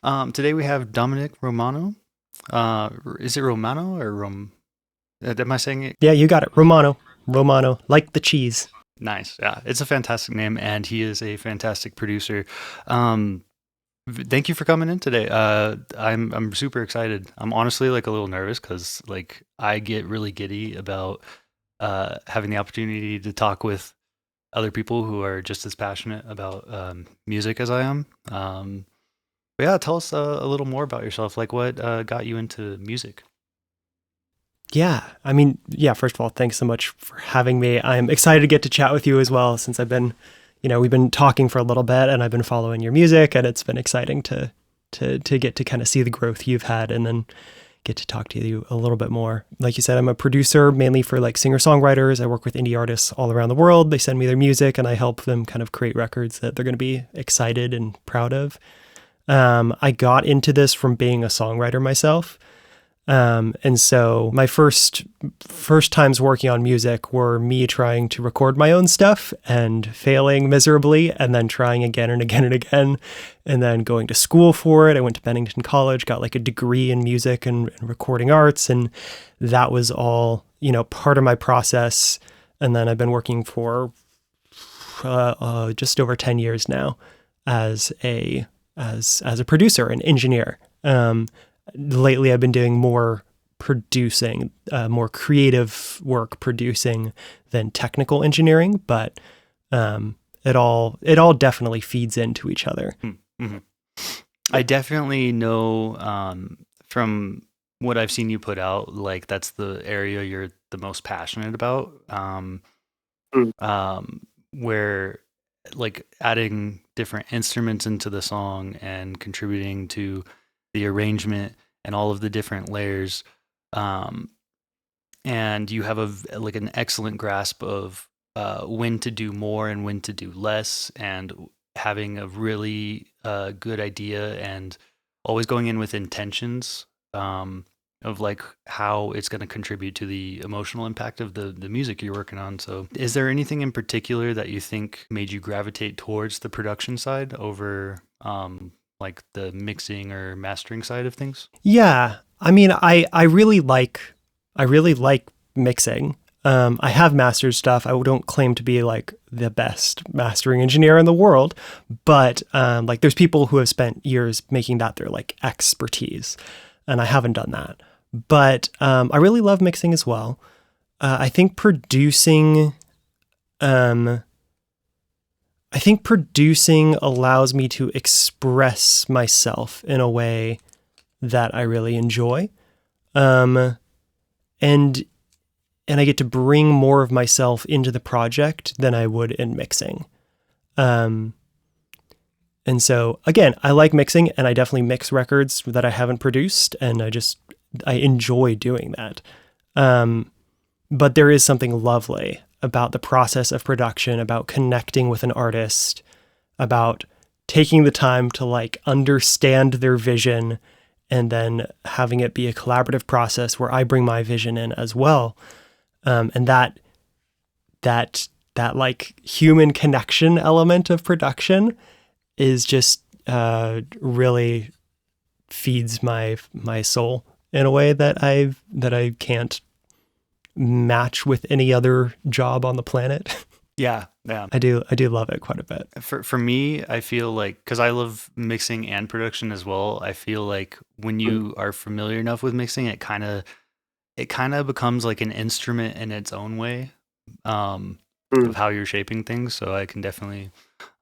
Today we have Dominic Romano. Is it Romano or am I saying it? Yeah, you got it. Romano. Romano, like the cheese. Nice. Yeah, it's a fantastic name, and he is a fantastic producer. Um, Thank you for coming in today. I'm super excited. I'm honestly like a little nervous because like I get really giddy about having the opportunity to talk with other people who are just as passionate about music as I am. But yeah, tell us a little more about yourself. Like, what got you into music? Yeah, first of all, thanks so much for having me. I'm excited to get to chat with you as well since we've been talking for a little bit and I've been following your music and it's been exciting to get to kind of see the growth you've had and then get to talk to you a little bit more. Like you said, I'm a producer mainly for like singer-songwriters. I work with indie artists all around the world. They send me their music and I help them kind of create records that they're going to be excited and proud of. I got into this from being a songwriter myself. And so my first times working on music were me trying to record my own stuff and failing miserably and then trying again and again and again and then going to school for it. I went to Bennington College, got like a degree in music and recording arts. And that was all, part of my process. And then I've been working for just over 10 years now as a producer and engineer. Lately I've been doing more producing, more creative work producing than technical engineering, but it all definitely feeds into each other. Mm-hmm. I definitely know from what I've seen you put out, like that's the area you're the most passionate about. Where like adding different instruments into the song and contributing to the arrangement and all of the different layers. Um, and you have like an excellent grasp of when to do more and when to do less, and having a really good idea and always going in with intentions of like how it's going to contribute to the emotional impact of the music you're working on. So, is there anything in particular that you think made you gravitate towards the production side over like the mixing or mastering side of things? Yeah. I mean, I really like mixing. I have mastered stuff. I don't claim to be like the best mastering engineer in the world, but like there's people who have spent years making that their like expertise, and I haven't done that. But I really love mixing as well. I think producing, I think producing allows me to express myself in a way that I really enjoy. Um, and and I get to bring more of myself into the project than I would in mixing. Um, and so again, I like mixing and I definitely mix records that I haven't produced and I enjoy doing that. Um, but there is something lovely about the process of production, about connecting with an artist, about taking the time to like understand their vision and then having it be a collaborative process where I bring my vision in as well. And that like human connection element of production is just really feeds my soul in a way that I can't match with any other job on the planet. Yeah, yeah. I do love it quite a bit. For me, I feel like because I love mixing and production as well. I feel like when you are familiar enough with mixing, it kind of becomes like an instrument in its own way, um, of how you're shaping things. So I can definitely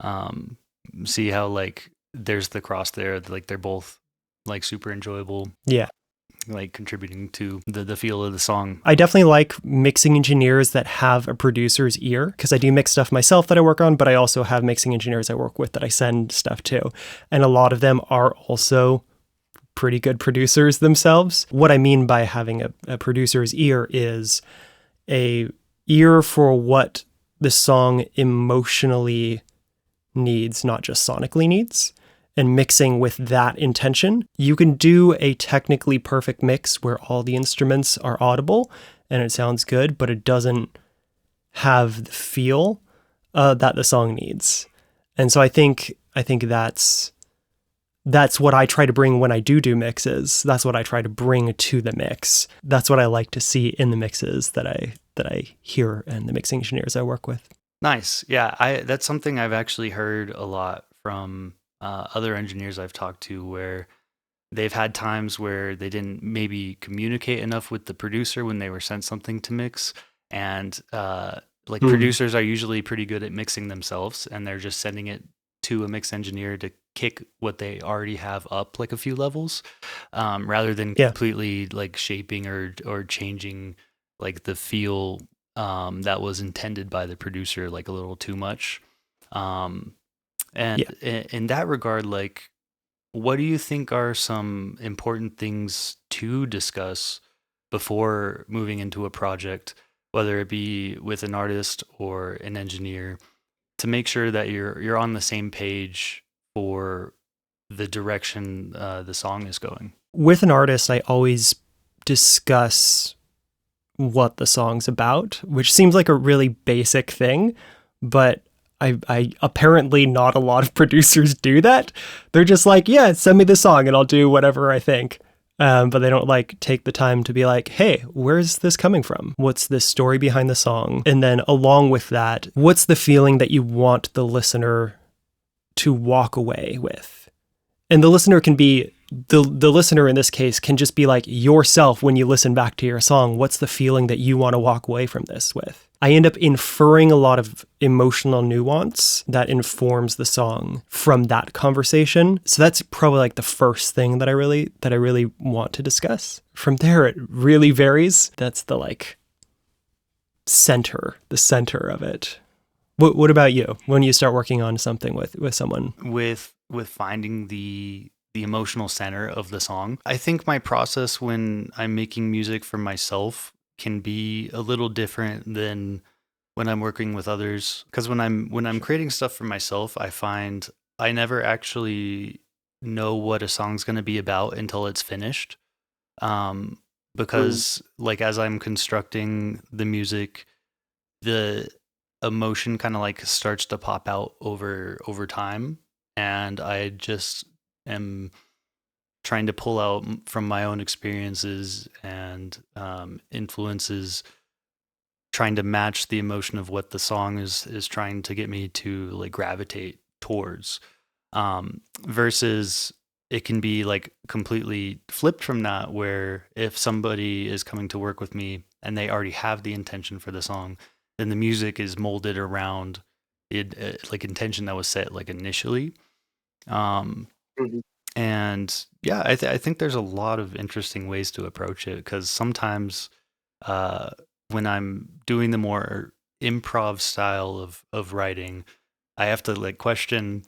um, see how like there's the cross there. Like they're both like super enjoyable, Yeah. like contributing to the feel of the song. I definitely like mixing engineers that have a producer's ear because I do mix stuff myself that I work on, but I also have mixing engineers I work with that I send stuff to. And a lot of them are also pretty good producers themselves. What I mean by having a producer's ear is a ear for what the song emotionally needs, not just sonically needs, and mixing with that intention. You can do a technically perfect mix where all the instruments are audible and it sounds good, but it doesn't have the feel that the song needs. And so I think that's that's what I try to bring when I do mixes. That's what I try to bring to the mix. That's what I like to see in the mixes that I hear and the mixing engineers I work with. Nice. Yeah, I that's something I've actually heard a lot from other engineers I've talked to, where they've had times where they didn't maybe communicate enough with the producer when they were sent something to mix, and like Mm. producers are usually pretty good at mixing themselves, and they're just sending it to a mix engineer to kick what they already have up like a few levels, rather than Yeah. completely like shaping or changing like the feel that was intended by the producer like a little too much. Um, and Yeah. in that regard, like, what do you think are some important things to discuss before moving into a project, whether it be with an artist or an engineer, to make sure that you're on the same page for the direction the song is going? With an artist, I always discuss what the song's about, which seems like a really basic thing, but I apparently not a lot of producers do that. They're just like, yeah, send me the song and I'll do whatever I think. But they don't like take the time to be like, hey, where's this coming from? What's the story behind the song? And then along with that, what's the feeling that you want the listener to walk away with? And the listener can be the listener in this case can just be like yourself when you listen back to your song. What's the feeling that you want to walk away from this with? I end up inferring a lot of emotional nuance that informs the song from that conversation. So that's probably like the first thing that I really want to discuss. From there it really varies. That's the like the center of it. What about you when you start working on something with someone? With finding the emotional center of the song, I think my process when I'm making music for myself can be a little different than when I'm working with others. Because when I'm creating stuff for myself, I find I never actually know what a song's going to be about until it's finished. Um, Mm. because like as I'm constructing the music, the emotion kind of like starts to pop out over time, and I just am trying to pull out from my own experiences and influences, trying to match the emotion of what the song is trying to get me to like gravitate towards. Versus it can be like completely flipped from that, where if somebody is coming to work with me and they already have the intention for the song, then the music is molded around it, like intention that was set like initially. Um, Mhm. and yeah, I think there's a lot of interesting ways to approach it, because sometimes uh, when I'm doing the more improv style of writing, I have to like question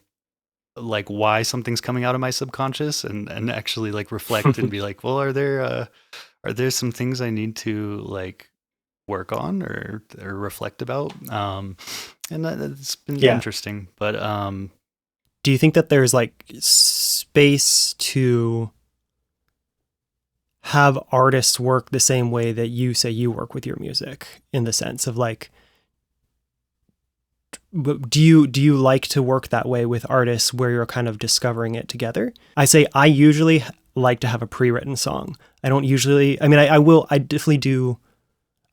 like why something's coming out of my subconscious, and actually like reflect and be like, well, are there some things I need to like work on or reflect about? And that's been Yeah. interesting, but Do you think that there's like space to have artists work the same way that you say you work with your music, in the sense of like, do you like to work that way with artists where you're kind of discovering it together? I say I usually like to have a pre-written song. I don't usually, I mean, I definitely do,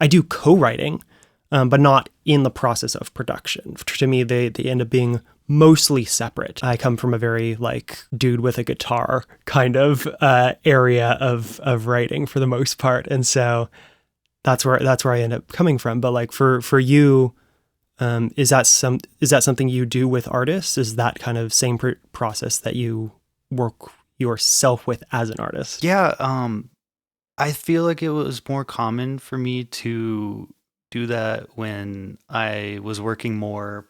I do co-writing, but not in the process of production. To me, they end up being mostly separate. I come from a very like dude with a guitar kind of area of writing for the most part, and so that's where I end up coming from. But like for you, is that something you do with artists? Is that kind of same process that you work yourself with as an artist? yeah, I feel like it was more common for me to do that when I was working more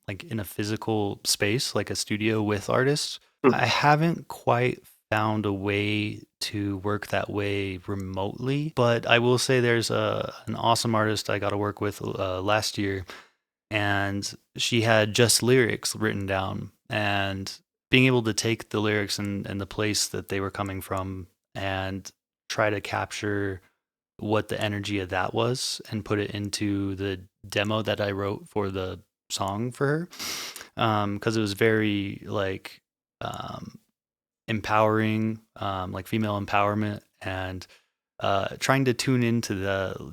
like in a physical space, like a studio with artists. I haven't quite found a way to work that way remotely, but I will say there's an awesome artist I got to work with last year, and she had just lyrics written down, and being able to take the lyrics and the place that they were coming from and try to capture what the energy of that was and put it into the demo that I wrote for the song for her. Because it was very like empowering, like female empowerment, and trying to tune into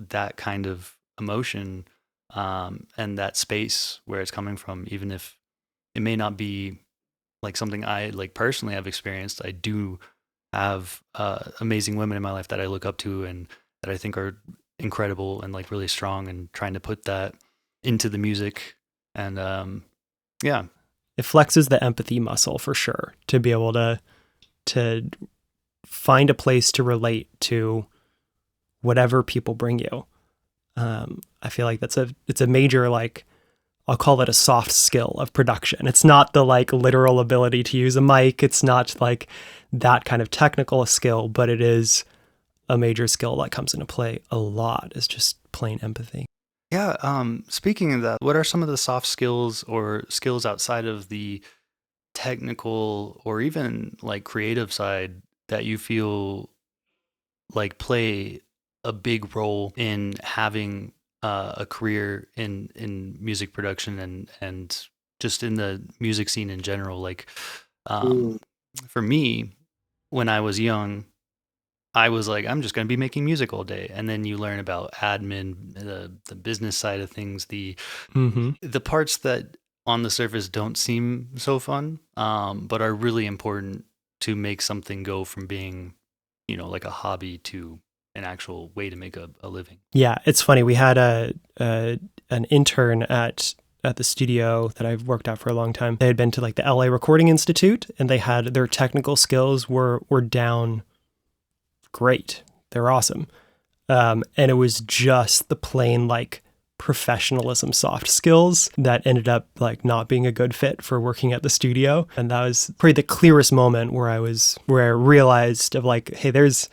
that kind of emotion, and that space where it's coming from, even if it may not be like something I like personally have experienced. I do have amazing women in my life that I look up to and that I think are incredible and like really strong, and trying to put that into the music. And yeah. It flexes the empathy muscle for sure, to be able to find a place to relate to whatever people bring you. I feel like it's a major, like, I'll call it a soft skill of production. It's not the like literal ability to use a mic. It's not like that kind of technical skill, but it is a major skill that comes into play a lot, is just plain empathy. Yeah. Speaking of that, what are some of the soft skills or skills outside of the technical or even like creative side that you feel like play a big role in having a career in music production and just in the music scene in general? Like, for me, when I was young, I was like, I'm just going to be making music all day. And then you learn about admin, the business side of things, the parts that on the surface don't seem so fun, but are really important to make something go from being, like a hobby to an actual way to make a living. Yeah, it's funny. We had an intern at the studio that I've worked at for a long time. They had been to like the LA Recording Institute, and they had their technical skills were down great. They're awesome. And it was just the plain like professionalism soft skills that ended up like not being a good fit for working at the studio. And that was probably the clearest moment where I realized of like, hey, there's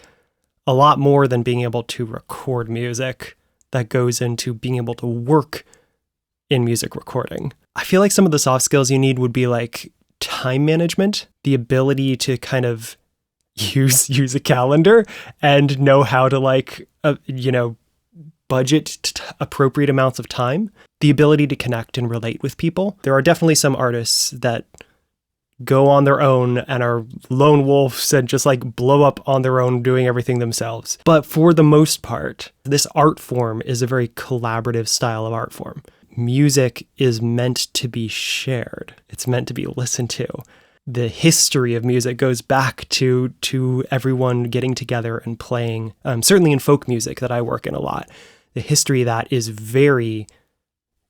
a lot more than being able to record music that goes into being able to work in music recording. I feel like some of the soft skills you need would be like time management, the ability to kind of use a calendar and know how to like, budget appropriate amounts of time, the ability to connect and relate with people. There are definitely some artists that go on their own and are lone wolves and just like blow up on their own doing everything themselves. But for the most part, this art form is a very collaborative style of art form. Music is meant to be shared. It's meant to be listened to. The history of music goes back to everyone getting together and playing. Certainly in folk music that I work in a lot, the history of that is very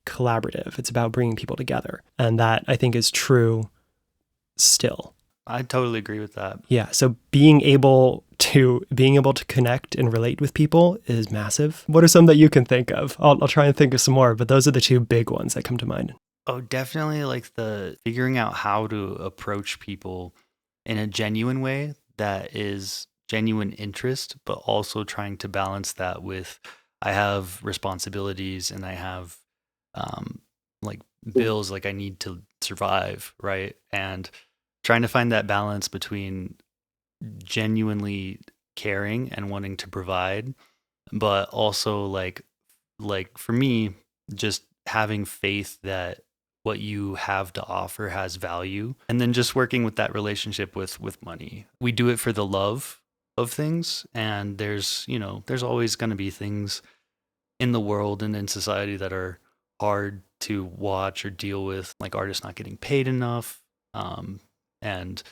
collaborative. It's about bringing people together. And that I think is true still. I totally agree with that. Yeah. So being able to connect and relate with people is massive. What are some that you can think of? I'll try and think of some more, but those are the two big ones that come to mind. Oh, definitely like the figuring out how to approach people in a genuine way that is genuine interest, but also trying to balance that with I have responsibilities and I have like bills, like I need to survive, right? And trying to find that balance between genuinely caring and wanting to provide, but also like for me, just having faith that what you have to offer has value, and then just working with that relationship with money. We do it for the love of things, and there's always going to be things in the world and in society that are hard to watch or deal with, like artists not getting paid enough, and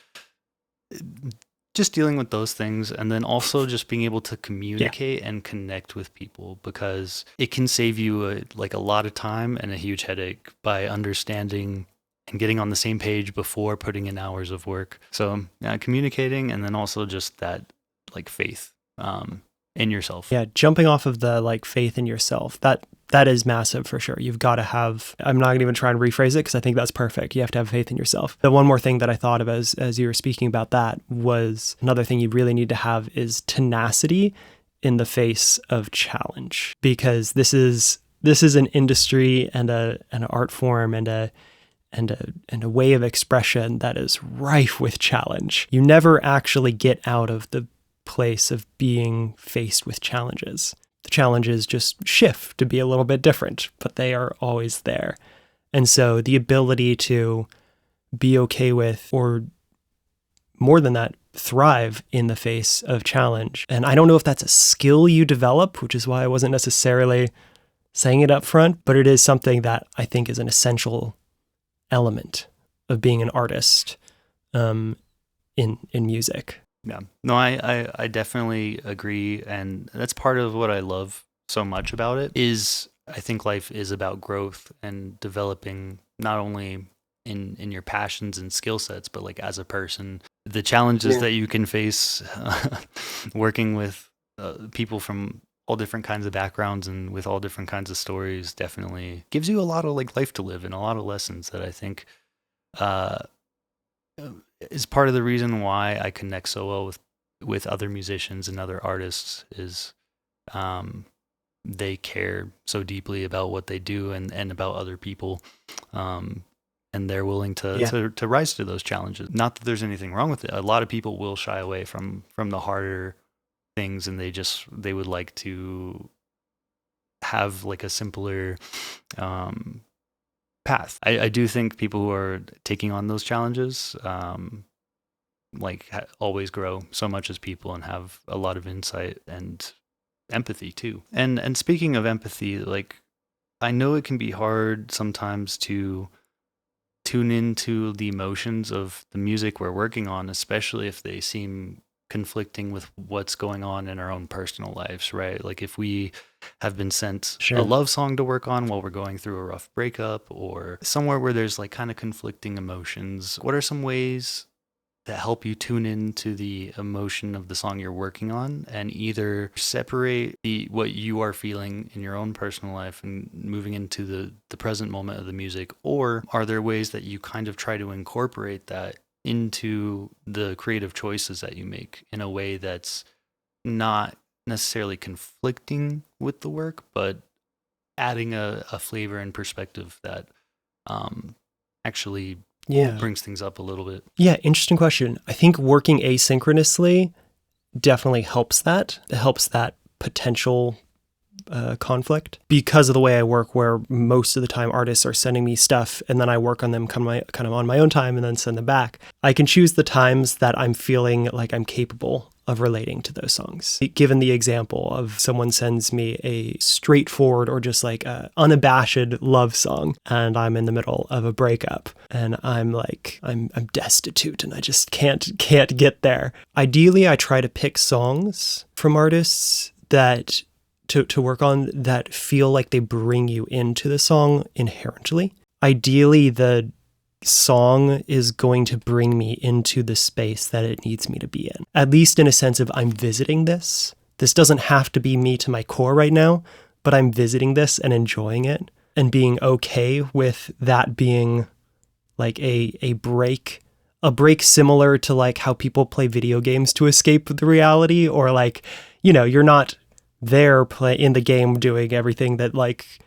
just dealing with those things, and then also just being able to communicate and connect with people, because it can save you a lot of time and a huge headache by understanding and getting on the same page before putting in hours of work. So communicating, and then also just that like faith in yourself. Yeah, jumping off of the like faith in yourself, that is massive for sure. You've got to have, I'm not going to even try and rephrase it because I think that's perfect. You have to have faith in yourself. The one more thing that I thought of as you were speaking about that was another thing you really need to have is tenacity in the face of challenge, because this is an industry and an art form and a way of expression that is rife with challenge. You never actually get out of the place of being faced with challenges. The challenges just shift to be a little bit different, but they are always there. And so the ability to be okay with, or more than that, thrive in the face of challenge. And I don't know if that's a skill you develop, which is why I wasn't necessarily saying it up front, but it is something that I think is an essential element of being an artist in music. Yeah. No, I definitely agree. And that's part of what I love so much about it is I think life is about growth and developing not only in your passions and skill sets, but like as a person, the challenges that you can face working with people from all different kinds of backgrounds and with all different kinds of stories definitely gives you a lot of like life to live and a lot of lessons that I think uh, is part of the reason why I connect so well with other musicians and other artists is um, they care so deeply about what they do and about other people. And they're willing to rise to those challenges. Not that there's anything wrong with it. A lot of people will shy away from the harder things, and they would like to have like a simpler path. I do think people who are taking on those challenges always grow so much as people and have a lot of insight and empathy too. And speaking of empathy, like I know it can be hard sometimes to tune into the emotions of the music we're working on, especially if they seem conflicting with what's going on in our own personal lives, right? Like if we have been sent a love song to work on while we're going through a rough breakup or somewhere where there's like kind of conflicting emotions, what are some ways that help you tune into the emotion of the song you're working on and either separate what you are feeling in your own personal life and moving into the present moment of the music? Or are there ways that you kind of try to incorporate that into the creative choices that you make in a way that's not necessarily conflicting with the work, but adding a flavor and perspective that actually brings things up a little bit? Yeah, interesting question. I think working asynchronously definitely helps that. It helps that potential conflict because of the way I work, where most of the time artists are sending me stuff and then I work on them kind of on my own time and then send them back. I can choose the times that I'm feeling like I'm capable of relating to those songs. Given the example of someone sends me a straightforward or just like a unabashed love song and I'm in the middle of a breakup and I'm like, I'm destitute and I just can't get there. Ideally, I try to pick songs from artists that to work on that feel like they bring you into the song inherently. Ideally, the song is going to bring me into the space that it needs me to be in. At least in a sense of I'm visiting this. This doesn't have to be me to my core right now, but I'm visiting this and enjoying it and being okay with that being like a break similar to like how people play video games to escape the reality, or like, you're not there in the game doing everything that like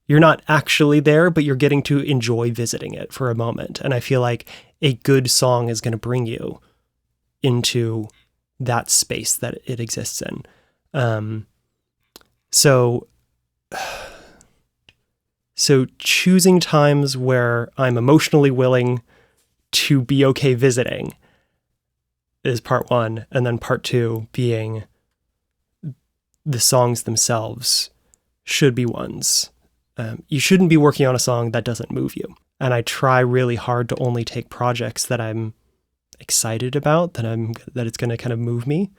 you're not actually there, but you're getting to enjoy visiting it for a moment. And I feel like a good song is going to bring you into that space that it exists in. So choosing times where I'm emotionally willing to be okay visiting is part one. And then part two being the songs themselves should be ones. You shouldn't be working on a song that doesn't move you. And I try really hard to only take projects that I'm excited about, that it's going to kind of move me,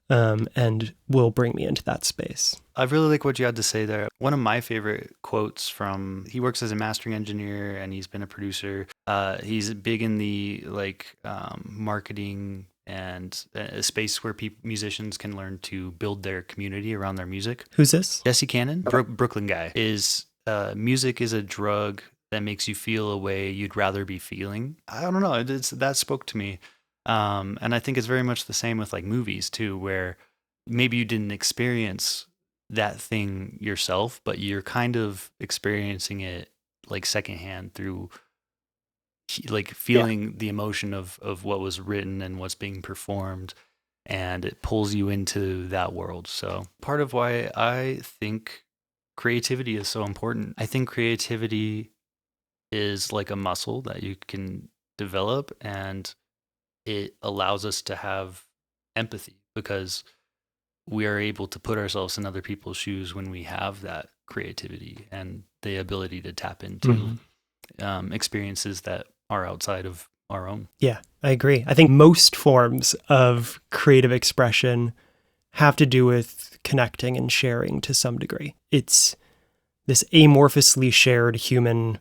and will bring me into that space. I really like what you had to say there. One of my favorite quotes he works as a mastering engineer and he's been a producer. He's big in the marketing and a space where musicians can learn to build their community around their music. Who's this? Jesse Cannon, Brooklyn guy. Music is a drug that makes you feel a way you'd rather be feeling. I don't know. That spoke to me. And I think it's very much the same with like movies too, where maybe you didn't experience that thing yourself, but you're kind of experiencing it like secondhand through like feeling the emotion of what was written and what's being performed, and it pulls you into that world. So part of why I think creativity is so important. I think creativity is like a muscle that you can develop, and it allows us to have empathy because we are able to put ourselves in other people's shoes when we have that creativity and the ability to tap into experiences that are outside of our own. Yeah, I agree. I think most forms of creative expression have to do with connecting and sharing to some degree. It's this amorphously shared human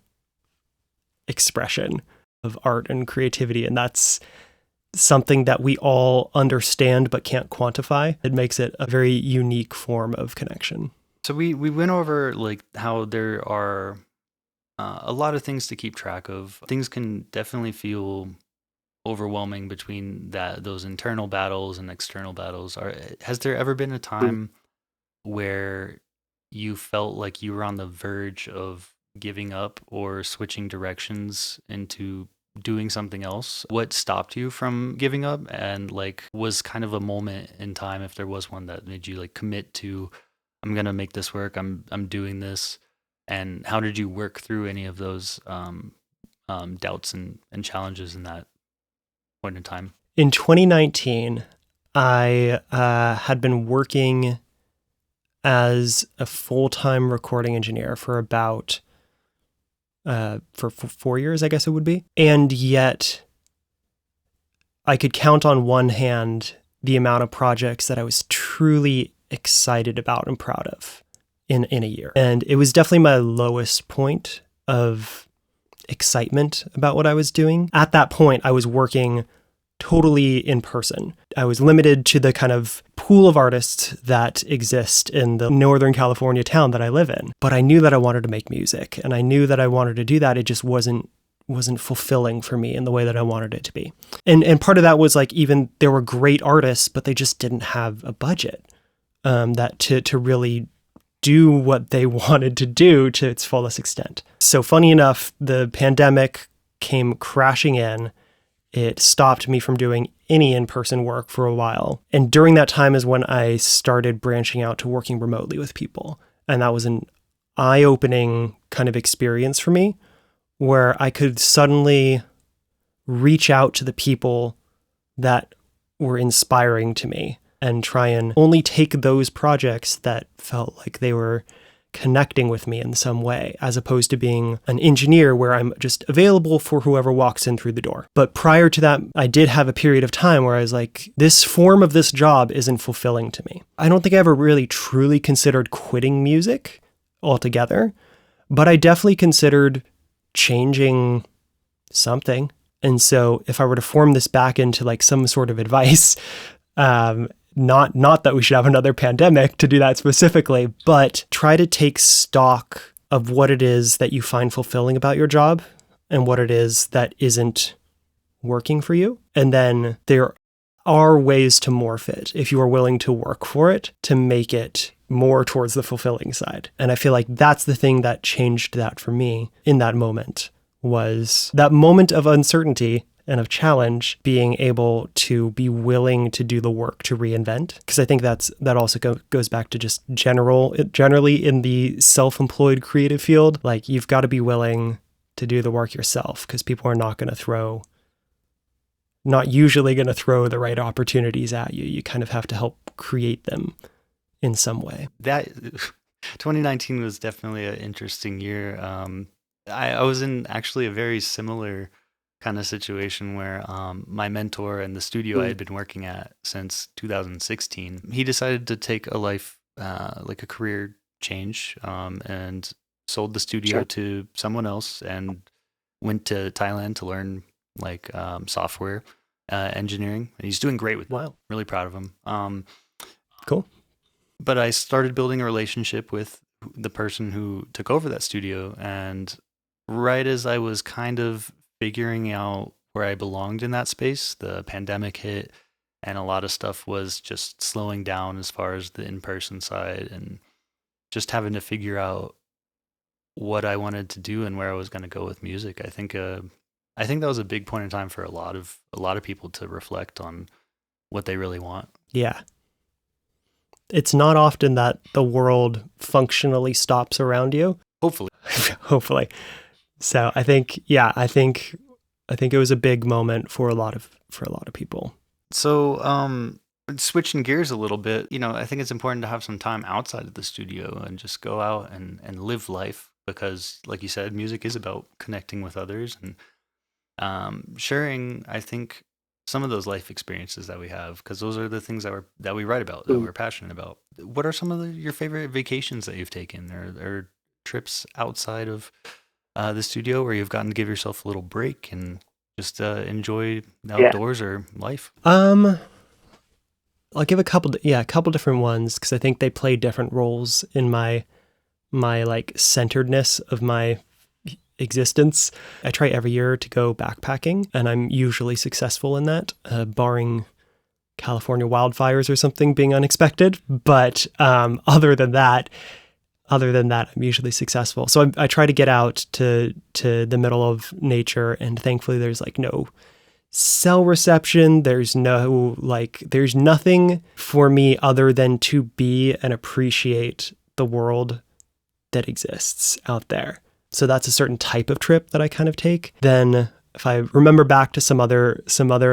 expression of art and creativity, and that's something that we all understand but can't quantify. It makes it a very unique form of connection. So we went over like how there are a lot of things to keep track of. Things can definitely feel overwhelming between those internal battles and external battles. Has there ever been a time where you felt like you were on the verge of giving up or switching directions into doing something else? What stopped you from giving up, and like was kind of a moment in time, if there was one, that made you like commit to, I'm gonna make this work, I'm doing this? And how did you work through any of those doubts and challenges in that point in time? In 2019, I had been working as a full-time recording engineer for about for 4 years, I guess it would be. And yet I could count on one hand the amount of projects that I was truly excited about and proud of in a year. And it was definitely my lowest point of excitement about what I was doing. At that point, I was working totally in person. I was limited to the kind of pool of artists that exist in the Northern California town that I live in. But I knew that I wanted to make music, and I knew that I wanted to do that. It just wasn't fulfilling for me in the way that I wanted it to be. And part of that was like, even there were great artists, but they just didn't have a budget that to really do what they wanted to do to its fullest extent. So funny enough, the pandemic came crashing in. It stopped me from doing any in-person work for a while. And during that time is when I started branching out to working remotely with people. And that was an eye-opening kind of experience for me, where I could suddenly reach out to the people that were inspiring to me and try and only take those projects that felt like they were connecting with me in some way, as opposed to being an engineer where I'm just available for whoever walks in through the door. But prior to that, I did have a period of time where I was like, this form of this job isn't fulfilling to me. I don't think I ever really truly considered quitting music altogether, but I definitely considered changing something. And so if I were to form this back into like some sort of advice, not that we should have another pandemic to do that specifically, but try to take stock of what it is that you find fulfilling about your job and what it is that isn't working for you. And then there are ways to morph it if you are willing to work for it to make it more towards the fulfilling side. And I feel like that's the thing that changed that for me in that moment, was that moment of uncertainty and of challenge, being able to be willing to do the work to reinvent. Because I think that also goes back to just generally in the self-employed creative field, like you've got to be willing to do the work yourself, because people are not usually going to throw the right opportunities at you. You kind of have to help create them in some way. That 2019 was definitely an interesting year. I was in actually a very similar kind of situation where my mentor in the studio I had been working at since 2016, he decided to take a life, like a career change, and sold the studio to someone else and went to Thailand to learn like software engineering. And he's doing great with it. Really proud of him. Cool. But I started building a relationship with the person who took over that studio, and right as I was kind of figuring out where I belonged in that space, the pandemic hit, and a lot of stuff was just slowing down as far as the in-person side, and just having to figure out what I wanted to do and where I was going to go with music. I think that was a big point in time for a lot of people to reflect on what they really want. Yeah. It's not often that the world functionally stops around you. Hopefully. Hopefully. So I think I think it was a big moment for a lot of people. So, switching gears a little bit, I think it's important to have some time outside of the studio and just go out and live life because, like you said, music is about connecting with others and sharing, I think, some of those life experiences that we have because those are the things that we write about, that we're passionate about. What are some of your favorite vacations that you've taken or trips outside of the studio where you've gotten to give yourself a little break and just enjoy the outdoors or life? I'll give a couple different ones because I think they play different roles in my like centeredness of my existence. I try every year to go backpacking, and I'm usually successful in that, barring California wildfires or something being unexpected. But other than that, I'm usually successful. So I try to get out to the middle of nature, and thankfully there's like no cell reception. There's nothing for me other than to be and appreciate the world that exists out there. So that's a certain type of trip that I kind of take. Then if I remember back to some other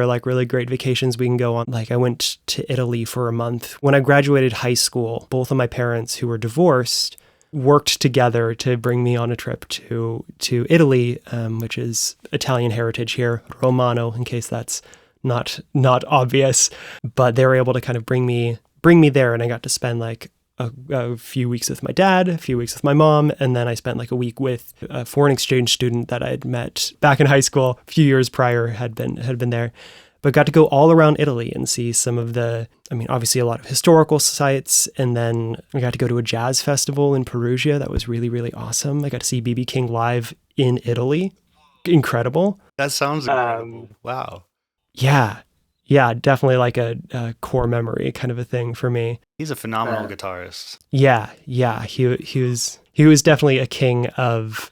like really great vacations we can go on, like I went to Italy for a month. When I graduated high school, both of my parents, who were divorced, worked together to bring me on a trip to Italy, which is Italian heritage here, Romano, in case that's not obvious. But they were able to kind of bring me there, and I got to spend like a few weeks with my dad, a few weeks with my mom, and then I spent like a week with a foreign exchange student that I had met back in high school a few years prior, had been there. But got to go all around Italy and see some of obviously a lot of historical sites. And then I got to go to a jazz festival in Perugia. That was really, really awesome. I got to see B.B. King live in Italy. Incredible. That sounds incredible. Wow. Yeah. Yeah, definitely like a core memory kind of a thing for me. He's a phenomenal guitarist. Yeah. He was definitely a king of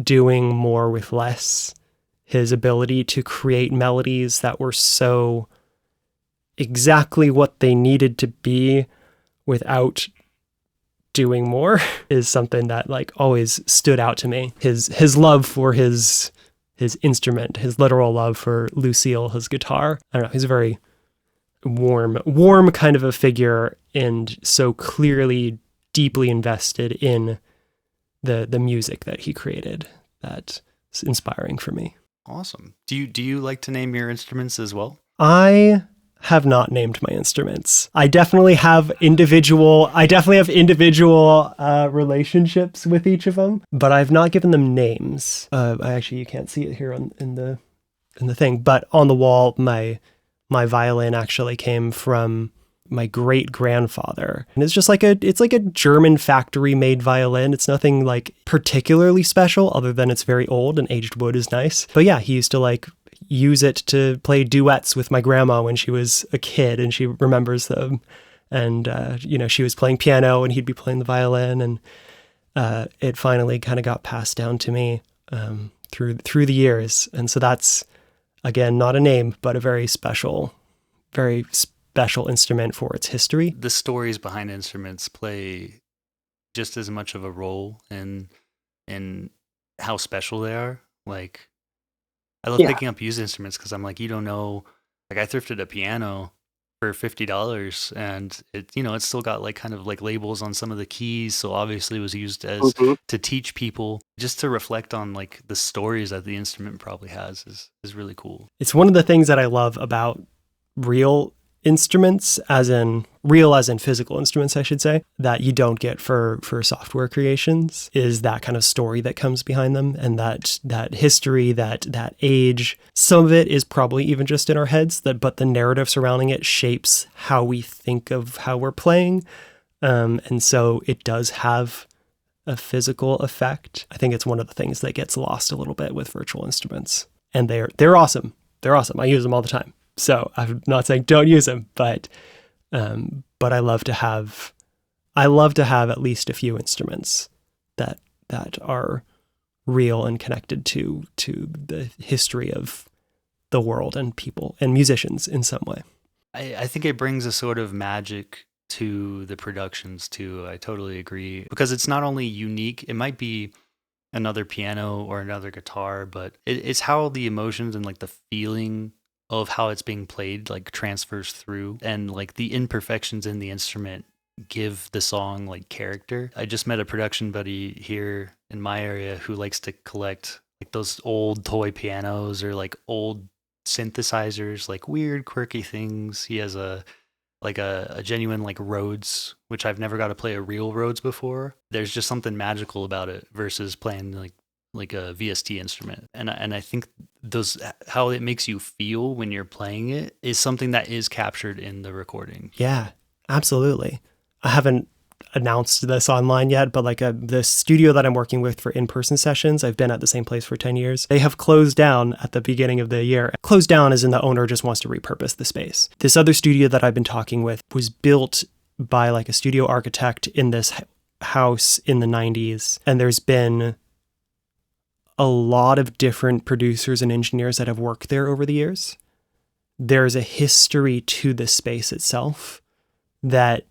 doing more with less. His ability to create melodies that were so exactly what they needed to be without doing more is something that like always stood out to me. His love for his instrument, his literal love for Lucille, his guitar. I don't know, he's a very warm kind of a figure, and so clearly deeply invested in the music that he created. That's inspiring for me. Awesome. Do you like to name your instruments as well? I have not named my instruments. I definitely have individual relationships with each of them, but I've not given them names. You can't see it here in the thing, but on the wall, my violin actually came from my great grandfather, and it's like a German factory made violin. It's nothing like particularly special other than it's very old and aged wood is nice. But yeah, he used to like use it to play duets with my grandma when she was a kid, and she remembers them. And she was playing piano and he'd be playing the violin, and it finally kind of got passed down to me through the years. And so that's, again, not a name, but a very special instrument for its history. The stories behind instruments play just as much of a role in how special they are. Like, I love picking up used instruments because I'm like, you don't know. Like, I thrifted a piano for $50, and it's still got like kind of like labels on some of the keys. So obviously, it was used as to teach people, just to reflect on like the stories that the instrument probably has is really cool. It's one of the things that I love about real instruments, as in physical instruments, I should say, that you don't get for software creations, is that kind of story that comes behind them, and that history, that age. Some of it is probably even just in our heads, but the narrative surrounding it shapes how we think of how we're playing, and so it does have a physical effect. I think it's one of the things that gets lost a little bit with virtual instruments, and they're awesome. They're awesome. I use them all the time. So I'm not saying don't use them, but I love to have at least a few instruments that are real and connected to the history of the world and people and musicians in some way. I think it brings a sort of magic to the productions too. I totally agree, because it's not only unique, it might be another piano or another guitar, but it's how the emotions and like the feeling of how it's being played like transfers through, and like the imperfections in the instrument give the song like character. I just met a production buddy here in my area who likes to collect like those old toy pianos or like old synthesizers, like weird quirky things. He has a genuine like Rhodes, which I've never got to play a real Rhodes before. There's just something magical about it versus playing like a VST instrument. And I think those, how it makes you feel when you're playing it, is something that is captured in the recording. Yeah, absolutely. I haven't announced this online yet, but like the studio that I'm working with for in-person sessions, I've been at the same place for 10 years. They have closed down at the beginning of the year. Closed down as in the owner just wants to repurpose the space. This other studio that I've been talking with was built by like a studio architect in this house in the 90s. And there's been a lot of different producers and engineers that have worked there over the years. There's a history to the space itself that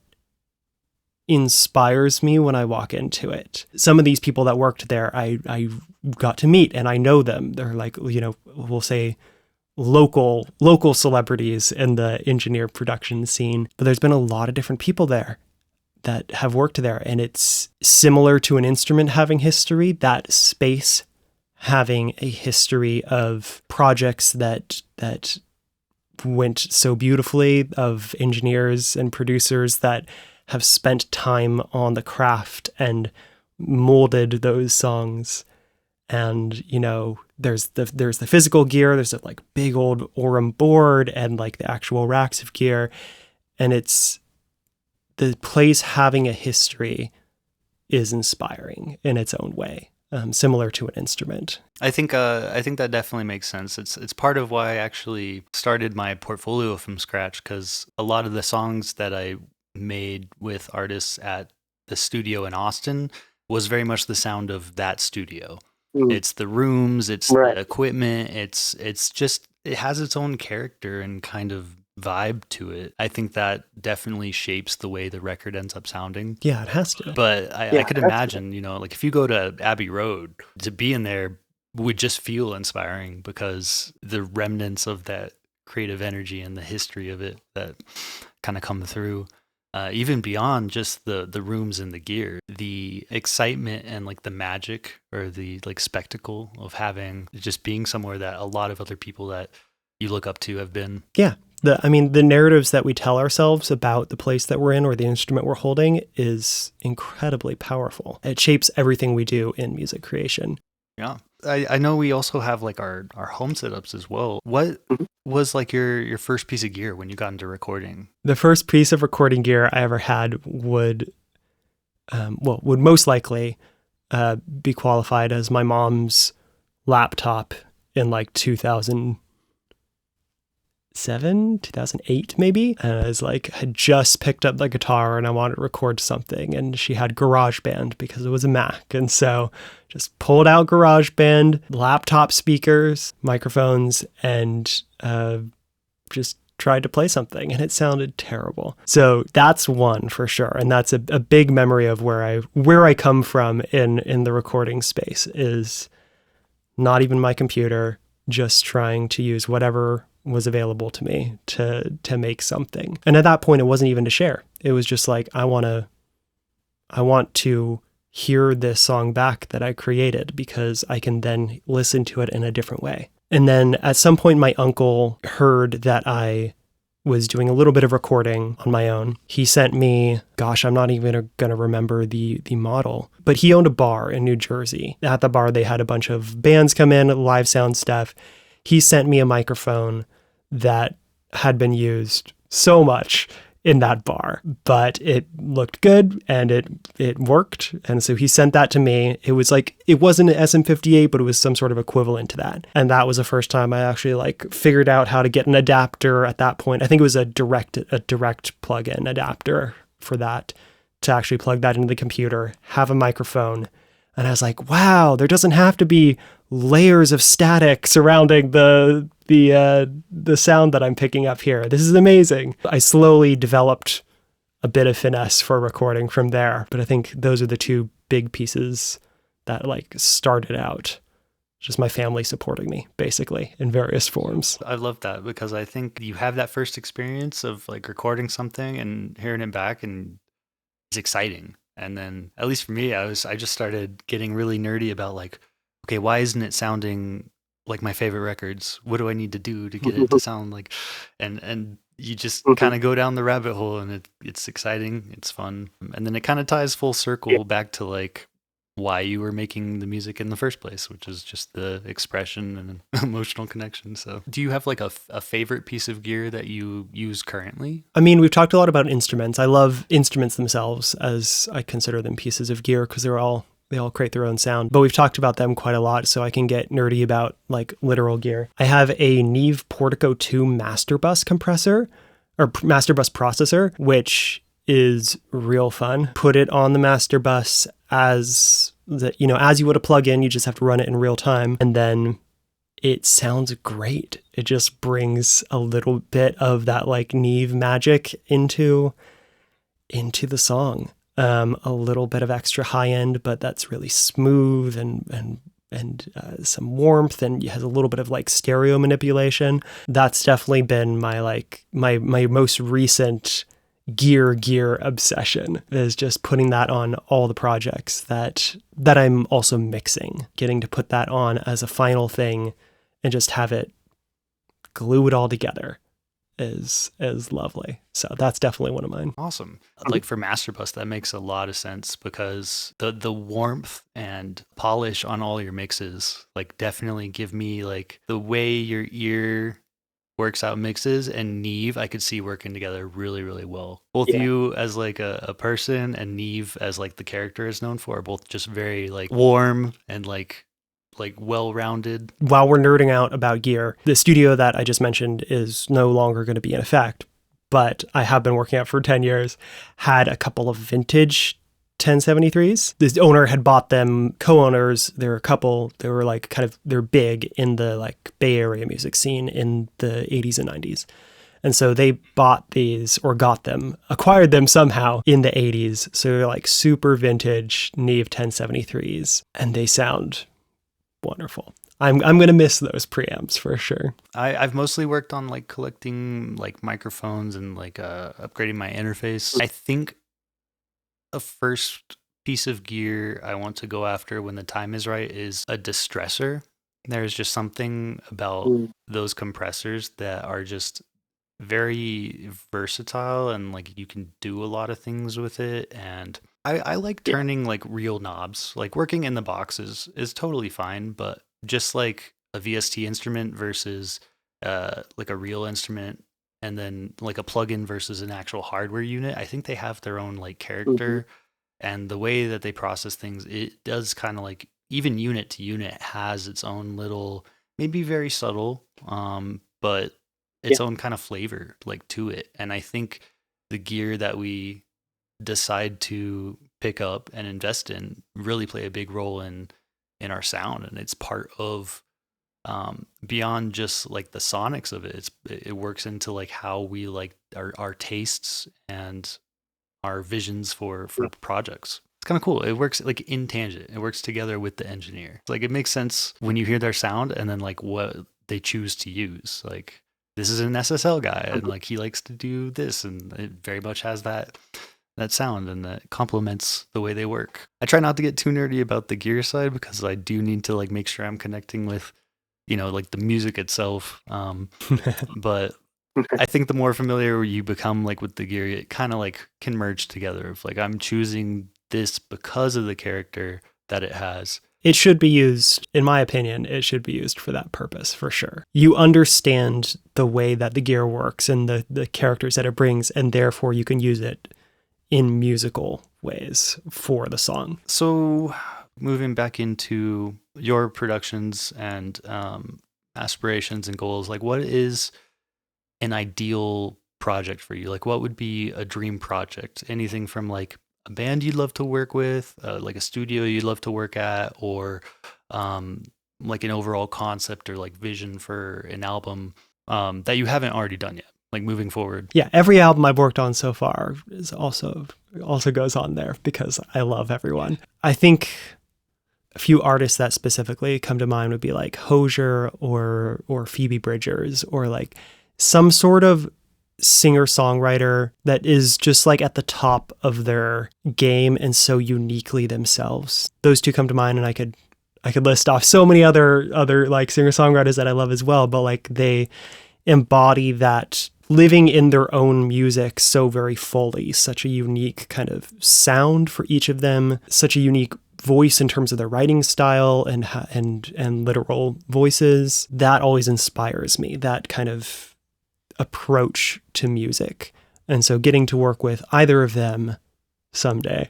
inspires me when I walk into it. Some of these people that worked there, I got to meet and I know them. They're like, you know, we'll say local celebrities in the engineer production scene. But there's been a lot of different people there that have worked there. And it's similar to an instrument having history, that space having a history of projects that went so beautifully, of engineers and producers that have spent time on the craft and molded those songs. And, you know, there's the physical gear, there's a like big old Orem board and like the actual racks of gear. And it's the place having a history is inspiring in its own way. Similar to an instrument. I think that definitely makes sense. It's part of why I actually started my portfolio from scratch, because a lot of the songs that I made with artists at the studio in Austin was very much the sound of that studio. It's the rooms, it's the equipment, it's just, it has its own character and kind of vibe to it. I think that definitely shapes the way the record ends up sounding. Yeah, it has to. But I could imagine, you know, like if you go to Abbey Road, to be in there would just feel inspiring, because the remnants of that creative energy and the history of it that kind of come through, even beyond just the rooms and the gear, the excitement and like the magic or the like spectacle of having, just being somewhere that a lot of other people that you look up to have been. Yeah. The narratives that we tell ourselves about the place that we're in or the instrument we're holding is incredibly powerful. It shapes everything we do in music creation. Yeah. I know we also have like our home setups as well. What was like your first piece of gear when you got into recording? The first piece of recording gear I ever had would most likely be qualified as my mom's laptop in like 2007, 2008 maybe. And I was like, had just picked up the guitar and I wanted to record something, and she had GarageBand because it was a Mac. And so just pulled out GarageBand, laptop speakers, microphones, and just tried to play something, and it sounded terrible. So that's one for sure. And that's a big memory of where I come from in the recording space, is not even my computer, just trying to use whatever was available to me to make something. And at that point, it wasn't even to share. It was just like, I want to hear this song back that I created, because I can then listen to it in a different way. And then at some point, my uncle heard that I was doing a little bit of recording on my own. He sent me, I'm not even going to remember the model, but he owned a bar in New Jersey. At the bar, they had a bunch of bands come in, live sound stuff. He sent me a microphone that had been used so much in that bar, but it looked good and it worked. And so he sent that to me. It was like, it wasn't an SM58, but it was some sort of equivalent to that. And that was the first time I actually like figured out how to get an adapter at that point. I think it was a direct plug-in adapter for that, to actually plug that into the computer, have a microphone. And I was like, wow, there doesn't have to be layers of static surrounding the sound that I'm picking up here. This is amazing. I slowly developed a bit of finesse for recording from there, but I think those are the two big pieces that like started out just my family supporting me basically in various forms. I love that because I think you have that first experience of like recording something and hearing it back, and it's exciting. And then, at least for me, I just started getting really nerdy about like, okay, why isn't it sounding like my favorite records? What do I need to do to get it to sound like? And you just kind of go down the rabbit hole, and it's exciting, it's fun, and then it kind of ties full circle back to like why you were making the music in the first place, which is just the expression and emotional connection. So do you have like a favorite piece of gear that you use currently? I mean, we've talked a lot about instruments. I love instruments themselves, as I consider them pieces of gear because they all create their own sound. But we've talked about them quite a lot, so I can get nerdy about like literal gear. I have a Neve Portico 2 master bus compressor or master bus processor, which is real fun. Put it on the master bus as you would a plug-in. You just have to run it in real time, and then it sounds great. It just brings a little bit of that like Neve magic into the song. A little bit of extra high end, but that's really smooth and some warmth, and it has a little bit of like stereo manipulation. That's definitely been my most recent gear obsession, is just putting that on all the projects that I'm also mixing, getting to put that on as a final thing and just have it glue it all together is lovely. So that's definitely one of mine. Awesome. Like for Masterbus, that makes a lot of sense because the warmth and polish on all your mixes like definitely give me like the way your ear works out mixes and Neve I could see working together really, really well. Both you as like a person and Neve as like the character is known for are both just very like warm and like well-rounded. While we're nerding out about gear, the studio that I just mentioned is no longer going to be in effect, but I have been working at for 10 years, had a couple of vintage 1073s. This owner had bought them, co-owners, there were a couple, they were like they're big in the like Bay Area music scene in the 80s and 90s. And so they bought these or acquired them somehow in the 80s. So they're like super vintage Neve 1073s, and they sound wonderful. I'm going to miss those preamps for sure. I've mostly worked on like collecting like microphones and like upgrading my interface. I think the first piece of gear I want to go after when the time is right is a distressor. There's just something about those compressors that are just very versatile and like you can do a lot of things with it. And I like turning like real knobs. Like working in the boxes is totally fine, but just like a VST instrument versus like a real instrument, and then like a plugin versus an actual hardware unit, I think they have their own like character and the way that they process things. It does kind of like even unit to unit has its own little, maybe very subtle, but its own kind of flavor like to it. And I think the gear that we decide to pick up and invest in really play a big role in our sound, and it's part of beyond just like the sonics of it. It works into like how we like our tastes and our visions for projects. It's kind of cool. It works like in tangent. It works together with the engineer. Like it makes sense when you hear their sound and then like what they choose to use. Like this is an SSL guy and like he likes to do this, and it very much has that sound, and that complements the way they work. I try not to get too nerdy about the gear side because I do need to like make sure I'm connecting with, like the music itself. But I think the more familiar you become like with the gear, it kind of like can merge together. Of like I'm choosing this because of the character that it has. It should be used, in my opinion, it should be used for that purpose, for sure. You understand the way that the gear works and the characters that it brings, and therefore you can use it in musical ways for the song. So moving back into your productions and aspirations and goals, like what is an ideal project for you? Like what would be a dream project? Anything from like a band you'd love to work with, like a studio you'd love to work at, or like an overall concept or like vision for an album that you haven't already done yet, like moving forward? Yeah, every album I've worked on so far is also goes on there because I love everyone. I think a few artists that specifically come to mind would be like Hozier or Phoebe Bridgers, or like some sort of singer-songwriter that is just like at the top of their game and so uniquely themselves. Those two come to mind, and I could list off so many other like singer-songwriters that I love as well, but like they embody that living in their own music so very fully, such a unique kind of sound for each of them, such a unique voice in terms of their writing style and literal voices. That always inspires me, that kind of approach to music. And so getting to work with either of them someday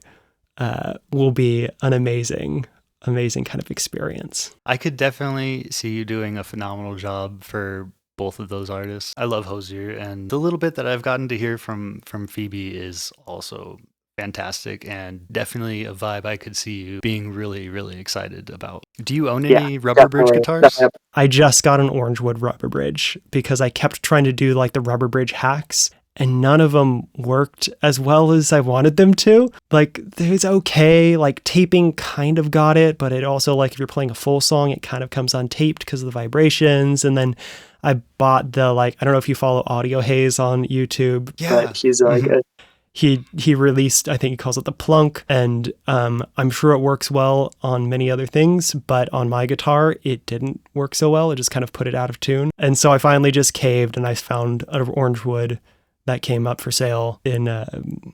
will be an amazing kind of experience. I could definitely see you doing a phenomenal job for both of those artists. I love Hozier, and the little bit that I've gotten to hear from Phoebe is also fantastic, and definitely a vibe I could see you being really, really excited about. Do you own any Rubber Bridge guitars? I just got an Orangewood Rubber Bridge because I kept trying to do like the Rubber Bridge hacks, and none of them worked as well as I wanted them to. Like, it's okay, like taping kind of got it, but it also, like, if you're playing a full song, it kind of comes untaped because of the vibrations. And then I bought the, like, I don't know if you follow Audio Haze on YouTube. Yeah. But he's like, he released, I think he calls it the Plunk, and I'm sure it works well on many other things, but on my guitar, it didn't work so well. It just kind of put it out of tune. And so I finally just caved, and I found an Orangewood that came up for sale in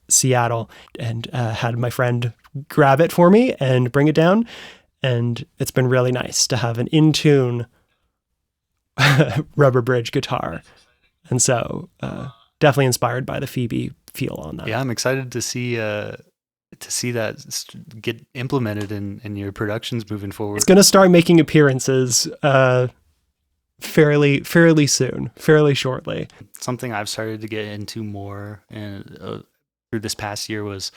Seattle, and had my friend grab it for me and bring it down. And it's been really nice to have an in-tune Rubber Bridge guitar. And so definitely inspired by the Phoebe feel on that. Yeah, I'm excited to see that get implemented in your productions moving forward. It's going to start making appearances fairly soon, fairly shortly. Something I've started to get into more and through this past year was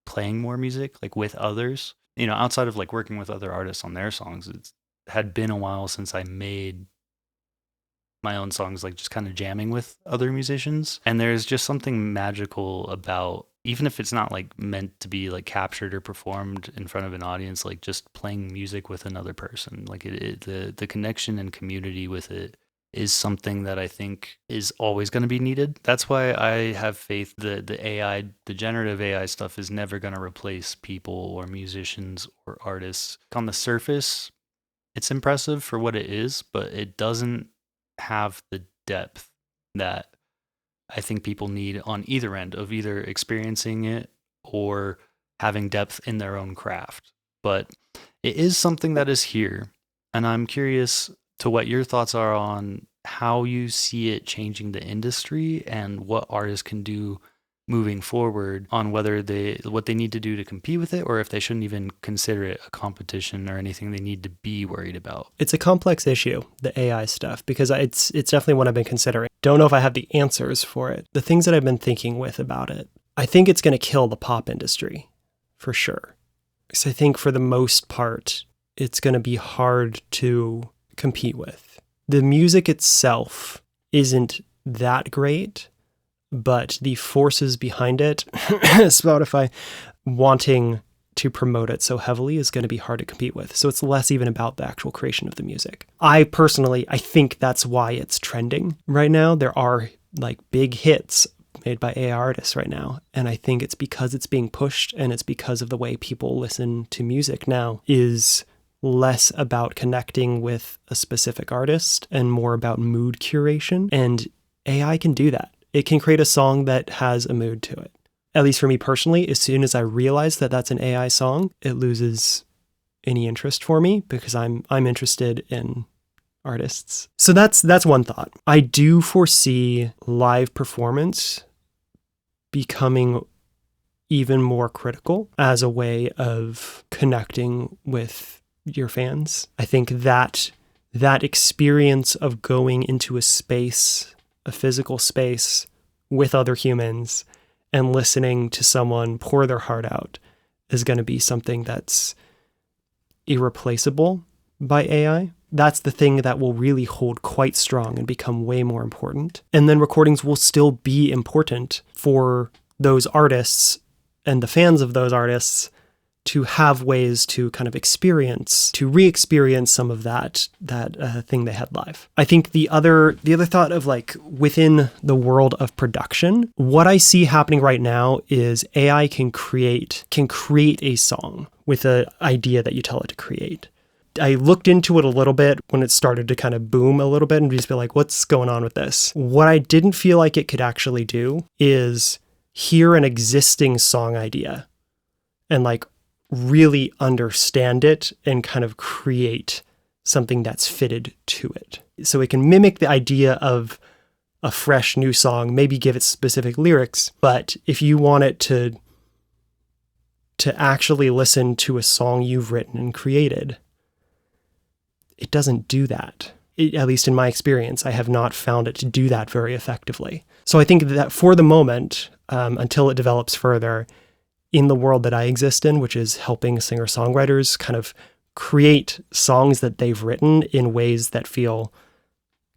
playing more music, like with others. You know, outside of like working with other artists on their songs, it had been a while since I made my own songs, like just kind of jamming with other musicians. And there's just something magical about, even if it's not like meant to be like captured or performed in front of an audience, like just playing music with another person, like the connection and community with it is something that I think is always going to be needed. That's why I have faith that the generative AI stuff is never going to replace people or musicians or artists. On the surface, it's impressive for what it is, but it doesn't have the depth that I think people need on either end of either experiencing it or having depth in their own craft. But it is something that is here, and I'm curious to what your thoughts are on how you see it changing the industry and what artists can do moving forward on whether what they need to do to compete with it, or if they shouldn't even consider it a competition or anything they need to be worried about. It's a complex issue, the AI stuff, because it's definitely one I've been considering. Don't know if I have the answers for it. The things that I've been thinking with about it, I think it's going to kill the pop industry for sure. So I think for the most part, it's going to be hard to compete with. The music itself isn't that great, but the forces behind it, Spotify wanting to promote it so heavily, is going to be hard to compete with. So it's less even about the actual creation of the music. I think that's why it's trending right now. There are like big hits made by AI artists right now. And I think it's because it's being pushed, and it's because of the way people listen to music now is less about connecting with a specific artist and more about mood curation. And AI can do that. It can create a song that has a mood to it. At least for me personally, as soon as I realize that that's an AI song, it loses any interest for me because I'm interested in artists. So that's one thought. I do foresee live performance becoming even more critical as a way of connecting with your fans. I think that experience of going into a space, a physical space with other humans and listening to someone pour their heart out is going to be something that's irreplaceable by AI. That's the thing that will really hold quite strong and become way more important. And then recordings will still be important for those artists and the fans of those artists to have ways to kind of re-experience some of that thing they had live. I think the other thought of like within the world of production, what I see happening right now is AI can create a song with an idea that you tell it to create. I looked into it a little bit when it started to kind of boom a little bit and just be like, what's going on with this? What I didn't feel like it could actually do is hear an existing song idea and like really understand it and kind of create something that's fitted to it. So it can mimic the idea of a fresh new song, maybe give it specific lyrics, but if you want it to actually listen to a song you've written and created, it doesn't do that. At least in my experience, I have not found it to do that very effectively. So I think that for the moment, until it develops further, in the world that I exist in, which is helping singer-songwriters kind of create songs that they've written in ways that feel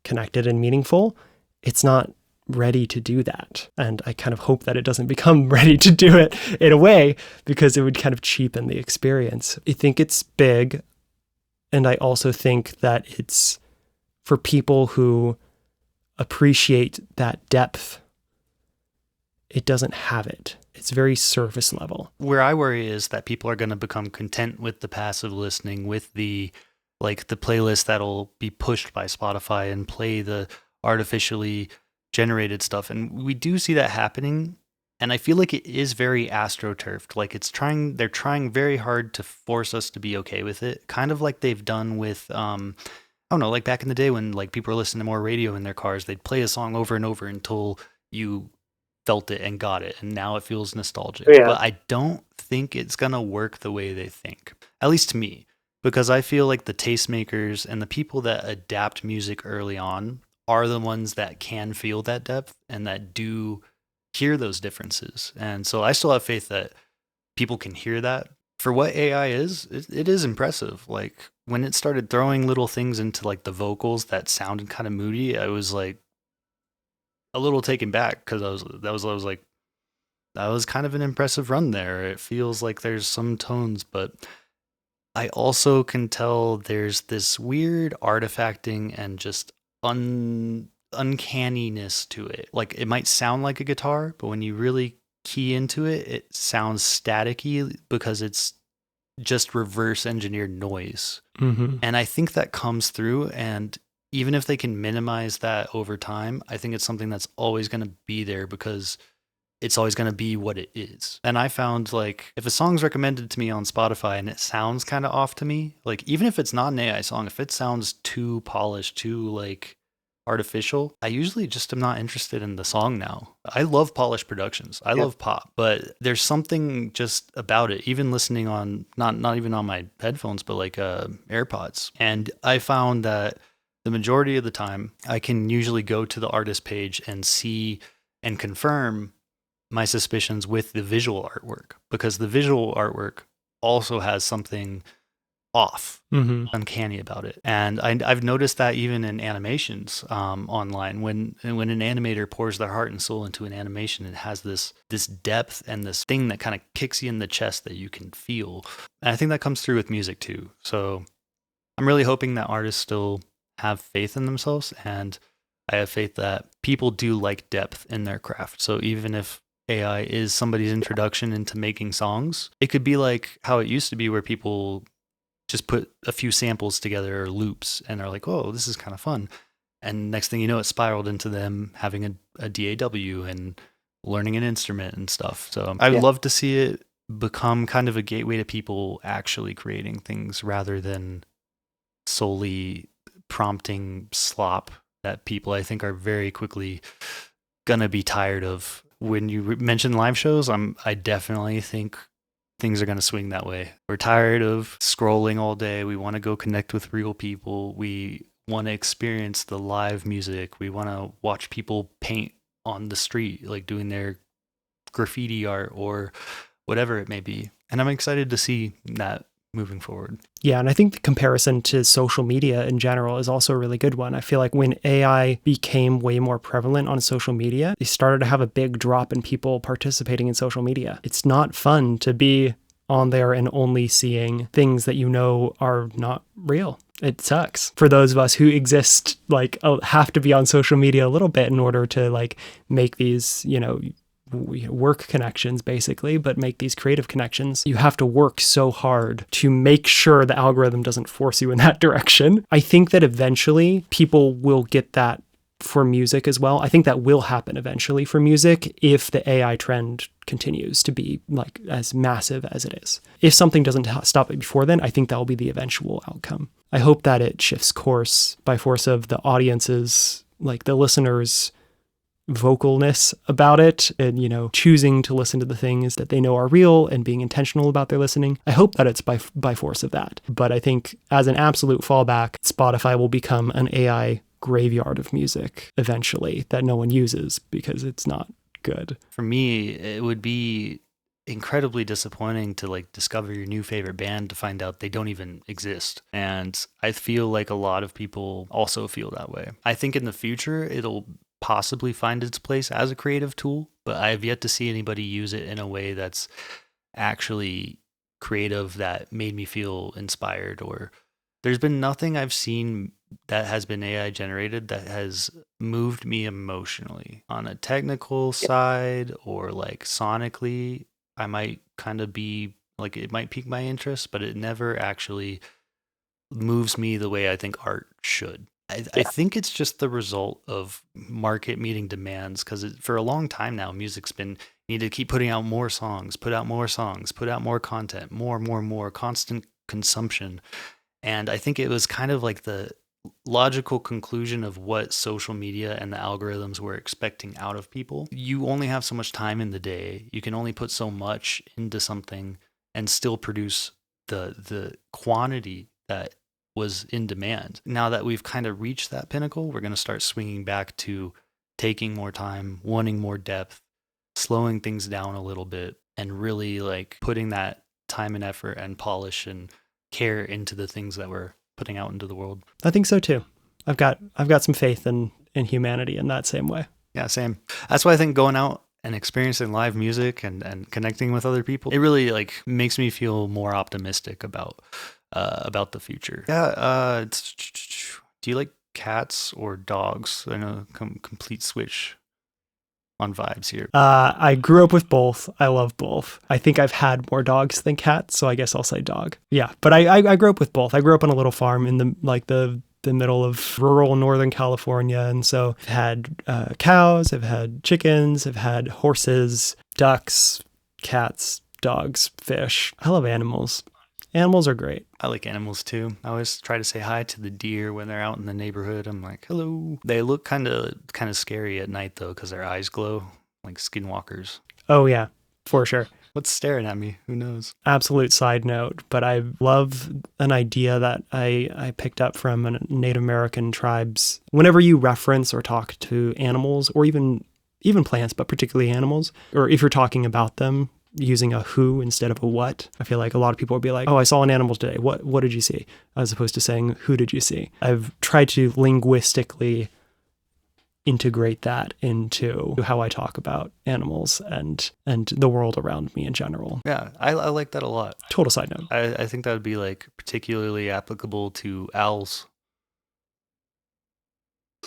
connected and meaningful, it's not ready to do that. And I kind of hope that it doesn't become ready to do it in a way, because it would kind of cheapen the experience. I think it's big. And I also think that it's for people who appreciate that depth, it doesn't have it. It's very surface level. Where I worry is that people are going to become content with the passive listening, with the playlist that'll be pushed by Spotify and play the artificially generated stuff. And we do see that happening. And I feel like it is very astroturfed. Like they're trying very hard to force us to be okay with it. Kind of like they've done with, I don't know, like back in the day when like people were listening to more radio in their cars, they'd play a song over and over until you felt it and got it, and now it feels nostalgic. Yeah. But I don't think it's gonna work the way they think, at least to me, because I feel like the tastemakers and the people that adapt music early on are the ones that can feel that depth and that do hear those differences. And so I still have faith that people can hear that. For what AI is, it is impressive. Like when it started throwing little things into like the vocals that sounded kind of moody, I was like a little taken back, because that was kind of an impressive run there. It feels like there's some tones, but I also can tell there's this weird artifacting and just uncanniness to it. Like it might sound like a guitar, but when you really key into it, it sounds staticky because it's just reverse engineered noise. Mm-hmm. And I think that comes through, and even if they can minimize that over time, I think it's something that's always going to be there because it's always going to be what it is. And I found like if a song's recommended to me on Spotify and it sounds kind of off to me, like even if it's not an AI song, if it sounds too polished, too like artificial, I usually just am not interested in the song now. I love polished productions. I love pop, but there's something just about it, even listening on, not even on my headphones, but like AirPods. And I found that the majority of the time, I can usually go to the artist page and see and confirm my suspicions with the visual artwork, because the visual artwork also has something off, uncanny about it. And I've noticed that even in animations online, when an animator pours their heart and soul into an animation, it has this depth and this thing that kind of kicks you in the chest that you can feel. And I think that comes through with music too. So I'm really hoping that artists still have faith in themselves, and I have faith that people do like depth in their craft. So even if AI is somebody's introduction into making songs, it could be like how it used to be, where people just put a few samples together or loops and are like, oh, this is kind of fun. And next thing you know, it spiraled into them having a DAW and learning an instrument and stuff. So I would love to see it become kind of a gateway to people actually creating things rather than solely prompting slop that people, I think, are very quickly gonna be tired of. When you mention live shows, I definitely think things are gonna swing that way. We're tired of scrolling all day. We want to go connect with real people. We want to experience the live music. We want to watch people paint on the street, like doing their graffiti art or whatever it may be. And I'm excited to see that moving forward. Yeah, and I think the comparison to social media in general is also a really good one. I feel like when AI became way more prevalent on social media, they started to have a big drop in people participating in social media. It's not fun to be on there and only seeing things that you know are not real. It sucks for those of us who exist, like have to be on social media a little bit in order to like make these, work connections basically, but make these creative connections. You have to work so hard to make sure the algorithm doesn't force you in that direction. I think that eventually people will get that for music as well. I think that will happen eventually for music if the AI trend continues to be like as massive as it is. If something doesn't stop it before then, I think that will be the eventual outcome. I hope that it shifts course by force of the audience's, like the listeners' vocalness about it and, choosing to listen to the things that they know are real and being intentional about their listening. I hope that it's by force of that. But I think as an absolute fallback, Spotify will become an AI graveyard of music eventually that no one uses because it's not good. For me, it would be incredibly disappointing to like discover your new favorite band to find out they don't even exist. And I feel like a lot of people also feel that way. I think in the future, it'll possibly find its place as a creative tool, but I have yet to see anybody use it in a way that's actually creative that made me feel inspired. Or there's been nothing I've seen that has been AI generated that has moved me emotionally. On a technical side or like sonically, I might kind of be like, it might pique my interest, but it never actually moves me the way I think art should. I think it's just the result of market meeting demands, because for a long time now, music's been, you need to keep putting out more songs, put out more songs, put out more content, more, constant consumption. And I think it was kind of like the logical conclusion of what social media and the algorithms were expecting out of people. You only have so much time in the day. You can only put so much into something and still produce the quantity that was in demand. Now that we've kind of reached that pinnacle, we're going to start swinging back to taking more time, wanting more depth, slowing things down a little bit, and really like putting that time and effort and polish and care into the things that we're putting out into the world. I think so too. I've got some faith in humanity in that same way. Yeah, same. That's why I think going out and experiencing live music and connecting with other people, it really like makes me feel more optimistic about the future. Yeah. Do you like cats or dogs? I know complete switch on vibes here. I grew up with both. I love both. I think I've had more dogs than cats, so I guess I'll say dog. Yeah, but I grew up with both. I grew up on a little farm in the middle of rural Northern California, and so I've had cows, I've had chickens, I've had horses, ducks, cats, dogs, fish. I love animals. Animals are great. I like animals too. I always try to say hi to the deer when they're out in the neighborhood. I'm like, hello. They look kind of scary at night though, because their eyes glow like skinwalkers. Oh yeah, for sure. What's staring at me? Who knows? Absolute side note, but I love an idea that I picked up from Native American tribes. Whenever you reference or talk to animals, or even plants, but particularly animals, or if you're talking about them, using a who instead of a what. I feel like a lot of people would be like, oh, I saw an animal today. What did you see? As opposed to saying, who did you see? I've tried to linguistically integrate that into how I talk about animals and the world around me in general. Yeah, I like that a lot. Total side note. I think that would be like particularly applicable to owls.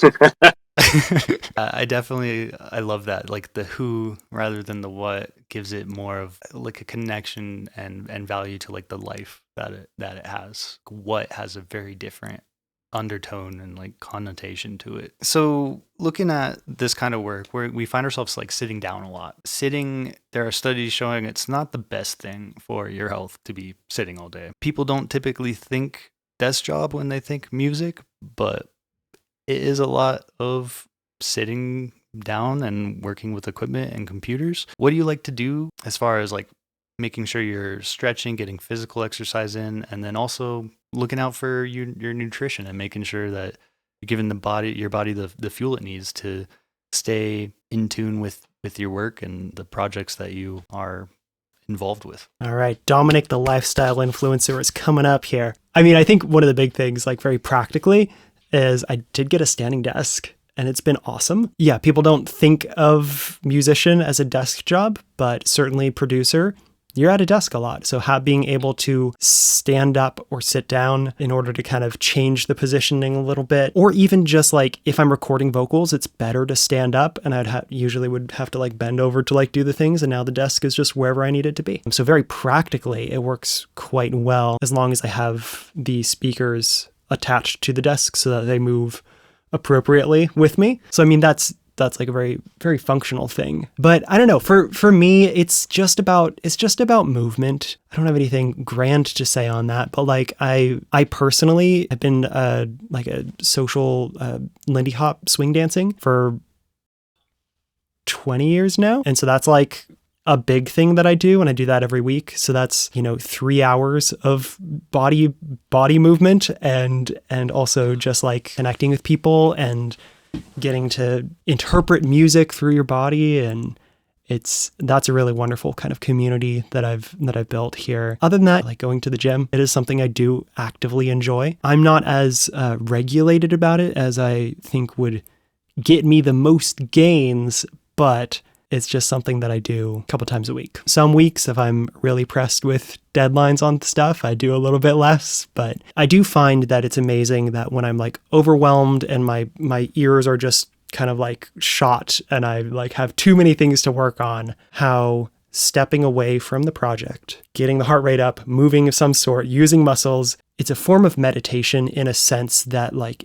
I love that. Like the who rather than the what gives it more of like a connection and value to like the life that it has. What has a very different undertone and like connotation to it. So looking at this kind of work where we find ourselves like sitting down a lot. There are studies showing it's not the best thing for your health to be sitting all day. People don't typically think desk job when they think music, but it is a lot of sitting down and working with equipment and computers. What do you like to do as far as like making sure you're stretching, getting physical exercise in, and then also looking out for your nutrition and making sure that you're giving your body the fuel it needs to stay in tune with your work and the projects that you are involved with? All right, Dominic, the lifestyle influencer, is coming up here. I mean, I think one of the big things, like very practically, is I did get a standing desk and it's been awesome. Yeah, people don't think of musician as a desk job, but certainly producer, you're at a desk a lot. So being able to stand up or sit down in order to kind of change the positioning a little bit, or even just like if I'm recording vocals, it's better to stand up, and usually would have to like bend over to like do the things. And now the desk is just wherever I need it to be. So very practically, it works quite well as long as I have the speakers attached to the desk so that they move appropriately with me. So I mean, that's like a very, very functional thing. But I don't know, for me, it's just about movement. I don't have anything grand to say on that, but like I personally have been like a social Lindy Hop swing dancing for 20 years now. And so that's like a big thing that I do, and I do that every week. So that's, 3 hours of body movement and also just like connecting with people and getting to interpret music through your body. And that's a really wonderful kind of community that I've built here. Other than that, like going to the gym, it is something I do actively enjoy. I'm not as regulated about it as I think would get me the most gains, but it's just something that I do a couple times a week. Some weeks, if I'm really pressed with deadlines on stuff, I do a little bit less. But I do find that it's amazing that when I'm like overwhelmed and my ears are just kind of like shot and I like have too many things to work on, how stepping away from the project, getting the heart rate up, moving of some sort, using muscles, it's a form of meditation in a sense that like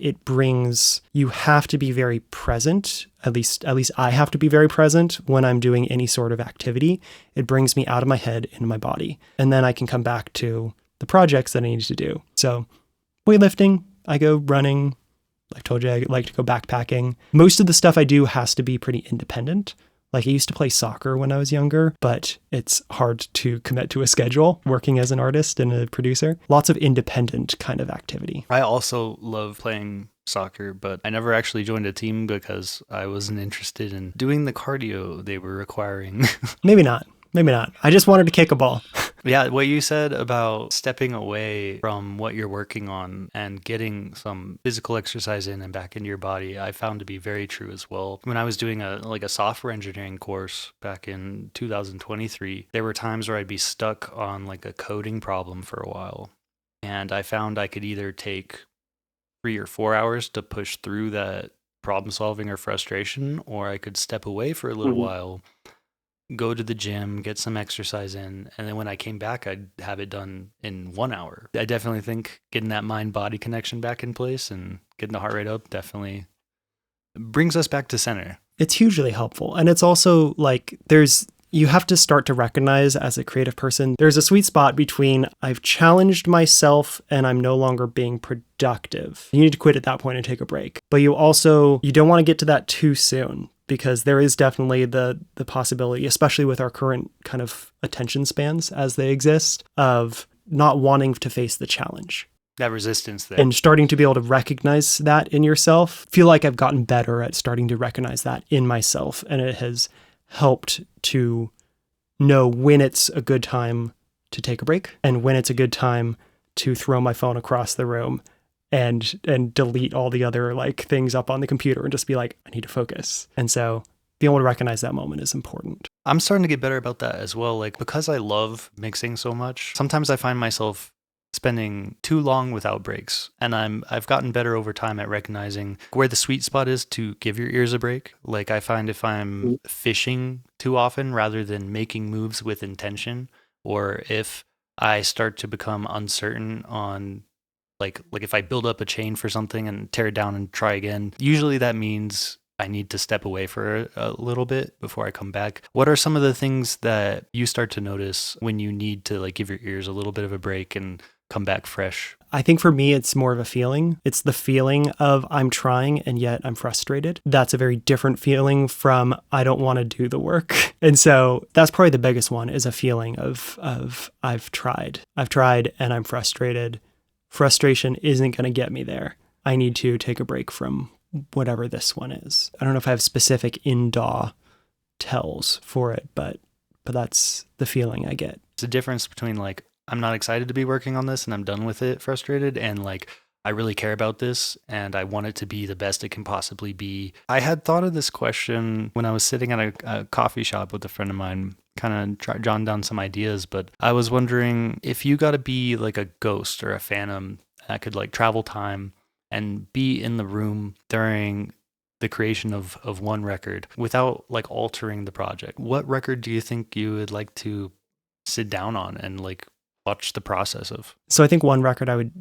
you have to be very present. At least I have to be very present when I'm doing any sort of activity. It brings me out of my head into my body. And then I can come back to the projects that I need to do. So weightlifting, I go running. I told you I like to go backpacking. Most of the stuff I do has to be pretty independent. Like I used to play soccer when I was younger, but it's hard to commit to a schedule working as an artist and a producer. Lots of independent kind of activity. I also love playing soccer, but I never actually joined a team because I wasn't interested in doing the cardio they were requiring. Maybe not. I just wanted to kick a ball. Yeah, what you said about stepping away from what you're working on and getting some physical exercise in and back into your body, I found to be very true as well. When I was doing a software engineering course back in 2023, there were times where I'd be stuck on like a coding problem for a while. And I found I could either take 3 or 4 hours to push through that problem solving or frustration, or I could step away for a little while, go to the gym, get some exercise in, and then when I came back, I'd have it done in 1 hour. I definitely think getting that mind-body connection back in place and getting the heart rate up definitely brings us back to center. It's hugely helpful. And it's also like you have to start to recognize as a creative person, there's a sweet spot between I've challenged myself and I'm no longer being productive. You need to quit at that point and take a break. But you don't want to get to that too soon, because there is definitely the possibility, especially with our current kind of attention spans as they exist, of not wanting to face the challenge. That resistance there. And starting to be able to recognize that in yourself. Feel like I've gotten better at starting to recognize that in myself. And it has helped to know when it's a good time to take a break and when it's a good time to throw my phone across the room and delete all the other like things up on the computer and just be like, I need to focus. And so being able to recognize that moment is important. I'm starting to get better about that as well. Like, because I love mixing so much, sometimes I find myself spending too long without breaks. And I've gotten better over time at recognizing where the sweet spot is to give your ears a break. Like, I find if I'm fishing too often rather than making moves with intention, or if I start to become uncertain on like if I build up a chain for something and tear it down and try again, usually that means I need to step away for a little bit before I come back. What are some of the things that you start to notice when you need to like give your ears a little bit of a break and come back fresh? I think for me, it's more of a feeling. It's the feeling of I'm trying and yet I'm frustrated. That's a very different feeling from I don't want to do the work. And so that's probably the biggest one, is a feeling of I've tried and I'm frustrated. Frustration isn't going to get me there. I need to take a break from whatever this one is. I don't know if I have specific in-DAW tells for it, but that's the feeling I get. It's a difference between like, I'm not excited to be working on this and I'm done with it, frustrated, and like, I really care about this and I want it to be the best it can possibly be. I had thought of this question when I was sitting at a coffee shop with a friend of mine, kind of jotting down some ideas, but I was wondering if you got to be like a ghost or a phantom that could like travel time and be in the room during the creation of one record without like altering the project. What record do you think you would like to sit down on and like watch the process of? So I think one record I would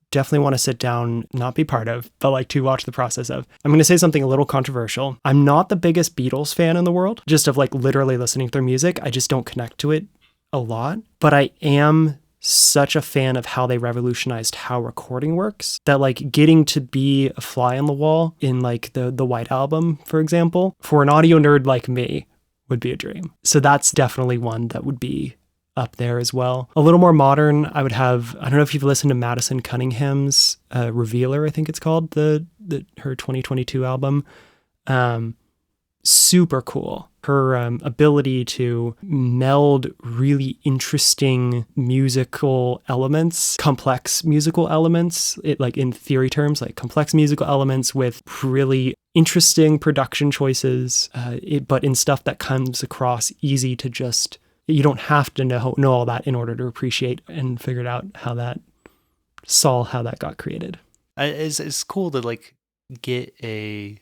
definitely want to sit down, not be part of, but like to watch the process of. I'm going to say something a little controversial. I'm not the biggest Beatles fan in the world, just of like literally listening to their music. I just don't connect to it a lot, but I am such a fan of how they revolutionized how recording works, that like getting to be a fly on the wall in like the White Album, for example, for an audio nerd like me would be a dream. So that's definitely one that would be up there as well. A little more modern, I would have, I don't know if you've listened to Madison Cunningham's Revealer, I think it's called, her 2022 album. Super cool. Her ability to meld really interesting musical elements, complex musical elements, it like in theory terms, like complex musical elements with really interesting production choices, but in stuff that comes across easy to just, you don't have to know all that in order to appreciate and figure out how that got created. It's cool to like get a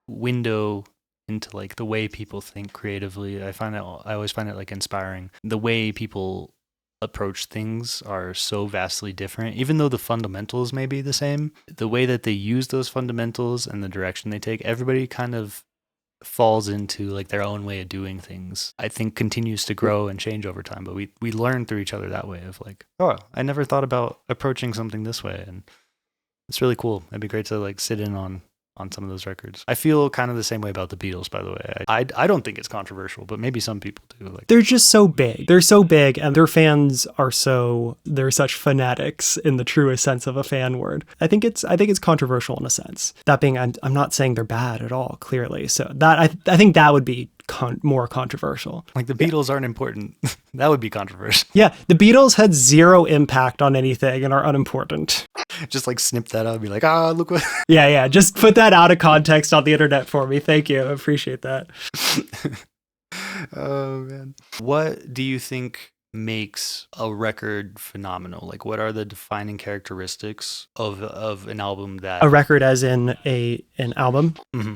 window into like the way people think creatively. I always find it like inspiring. The way people approach things are so vastly different, even though the fundamentals may be the same. The way that they use those fundamentals and the direction they take, everybody kind of falls into like their own way of doing things. I think continues to grow and change over time, but we learn through each other that way of like, oh, I never thought about approaching something this way, and it's really cool. It'd be great to like sit in on some of those records. I feel kind of the same way about the Beatles, by the way. I don't think it's controversial, but maybe some people do. Like, they're just so big. They're so big, and their fans they're such fanatics in the truest sense of a fan word. I think it's controversial in a sense. That being, I'm not saying they're bad at all, clearly. So that I think that would be more controversial. Like the Beatles aren't important. That would be controversial. Yeah, the Beatles had zero impact on anything and are unimportant. Just like snip that out and be like, look what. Yeah. Just put that out of context on the internet for me. Thank you. I appreciate that. Oh, man. What do you think makes a record phenomenal? Like, what are the defining characteristics of an album that... A record as in an album? Mm-hmm.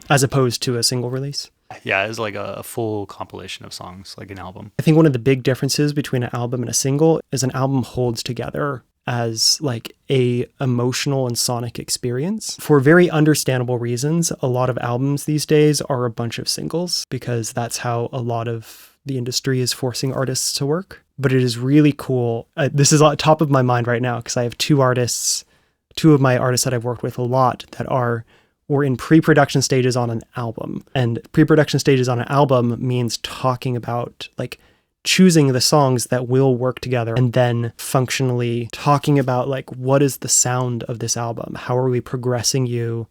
As opposed to a single release? Yeah, it's like a full compilation of songs, like an album. I think one of the big differences between an album and a single is an album holds together as like a emotional and sonic experience. For very understandable reasons, a lot of albums these days are a bunch of singles because that's how a lot of the industry is forcing artists to work. But it is really cool. This is on top of my mind right now because I have two of my artists that I've worked with a lot that were in pre-production stages on an album. And pre-production stages on an album means talking about like choosing the songs that will work together and then functionally talking about like, what is the sound of this album? How are we progressing you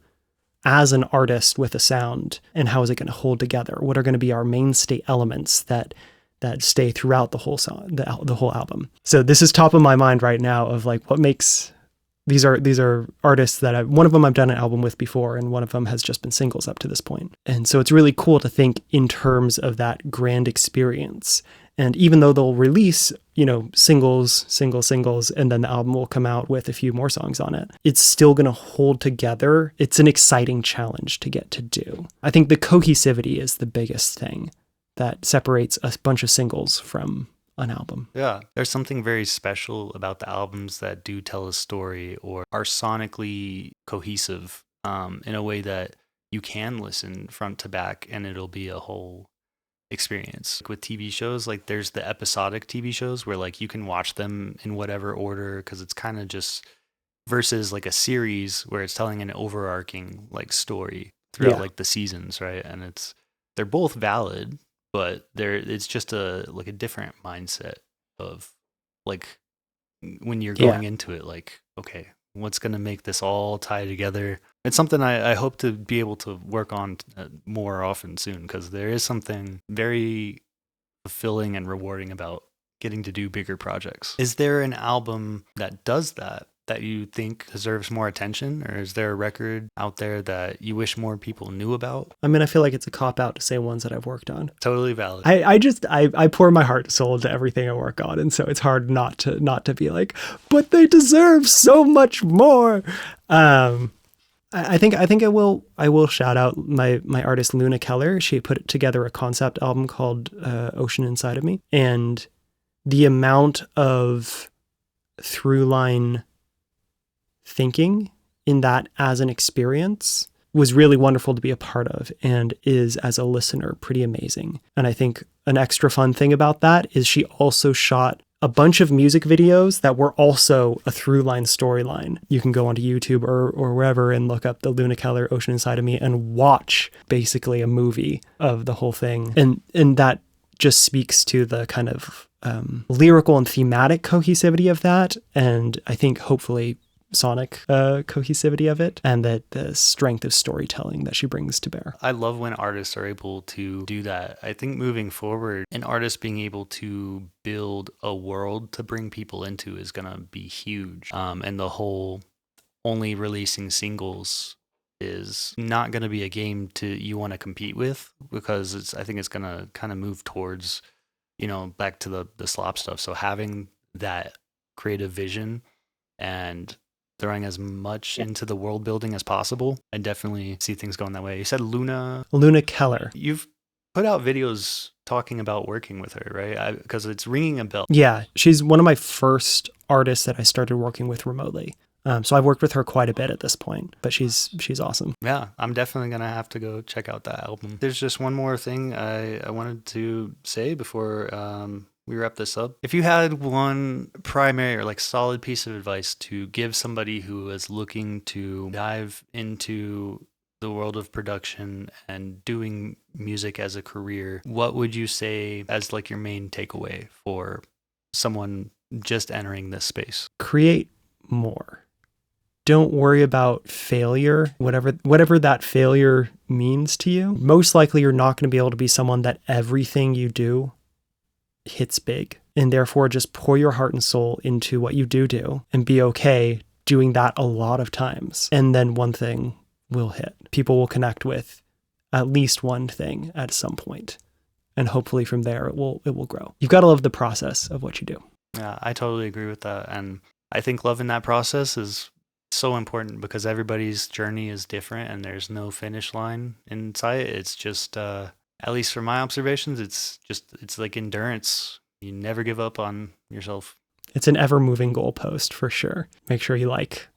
as an artist with a sound? And how is it going to hold together? What are going to be our mainstay elements that stay throughout the whole song, the whole album? So this is top of my mind right now of like what makes... These are artists that one of them I've done an album with before, and one of them has just been singles up to this point. And so it's really cool to think in terms of that grand experience. And even though they'll release, singles, and then the album will come out with a few more songs on it, it's still going to hold together. It's an exciting challenge to get to do. I think the cohesivity is the biggest thing that separates a bunch of singles from an album. Yeah, there's something very special about the albums that do tell a story or are sonically cohesive in a way that you can listen front to back and it'll be a whole experience. With TV shows, like there's the episodic TV shows where like you can watch them in whatever order because it's kind of just versus like a series where it's telling an overarching like story throughout like the seasons, right? And they're both valid, but it's just a different mindset of like when you're going into it, like, okay, what's going to make this all tie together? It's something I hope to be able to work on more often soon because there is something very fulfilling and rewarding about getting to do bigger projects. Is there an album that does that that you think deserves more attention, or is there a record out there that you wish more people knew about? I mean, I feel like it's a cop out to say ones that I've worked on. Totally valid. I pour my heart and soul into everything I work on, and so it's hard not to be like, but they deserve so much more. I think I will shout out my artist Luna Keller. She put together a concept album called Ocean Inside of Me, and the amount of through line thinking in that as an experience was really wonderful to be a part of, and is, as a listener, pretty amazing. And I think an extra fun thing about that is she also shot a bunch of music videos that were also a through line storyline. You can go onto YouTube or wherever and look up the Luna Keller Ocean Inside of Me and watch basically a movie of the whole thing. And that just speaks to the kind of lyrical and thematic cohesivity of that. And I think hopefully sonic cohesivity of it, and that the strength of storytelling that she brings to bear. I love when artists are able to do that. I think moving forward, an artist being able to build a world to bring people into is going to be huge. And the whole only releasing singles is not going to be a game you want to compete with, because I think it's going to kind of move towards, back to the slop stuff. So having that creative vision and throwing as much into the world building as possible, I definitely see things going that way. You said Luna Keller. You've put out videos talking about working with her, right? Because it's ringing a bell. Yeah, she's one of my first artists that I started working with remotely. So I've worked with her quite a bit at this point, but she's awesome. Yeah, I'm definitely going to have to go check out that album. There's just one more thing I wanted to say before we wrap this up. If you had one primary or solid piece of advice to give somebody who is looking to dive into the world of production and doing music as a career, what would you say as your main takeaway for someone just entering this space? Create more. Don't worry about failure, whatever that failure means to you. Most likely you're not going to be able to be someone that everything you do hits big, and therefore just pour your heart and soul into what you do and be okay doing that a lot of times. And then one thing will hit. People will connect with at least one thing at some point, and hopefully from there it will grow. You've got to love the process of what you do. Yeah, I totally agree with that. And I think loving that process is so important, because everybody's journey is different and there's no finish line in sight. It's just at least from my observations, it's like endurance. You never give up on yourself. It's an ever moving goalpost for sure. Make sure you like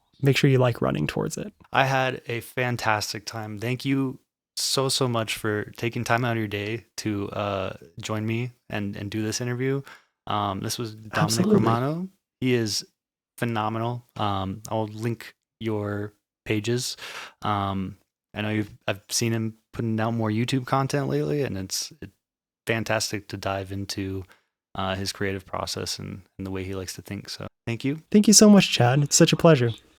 running towards it. I had a fantastic time. Thank you so much for taking time out of your day to join me and do this interview. This was Dominic Absolutely. Romano. He is phenomenal. I'll link your pages. I know I've seen him putting out more YouTube content lately, and it's fantastic to dive into his creative process and the way he likes to think. So thank you. Thank you so much, Chad. It's such a pleasure.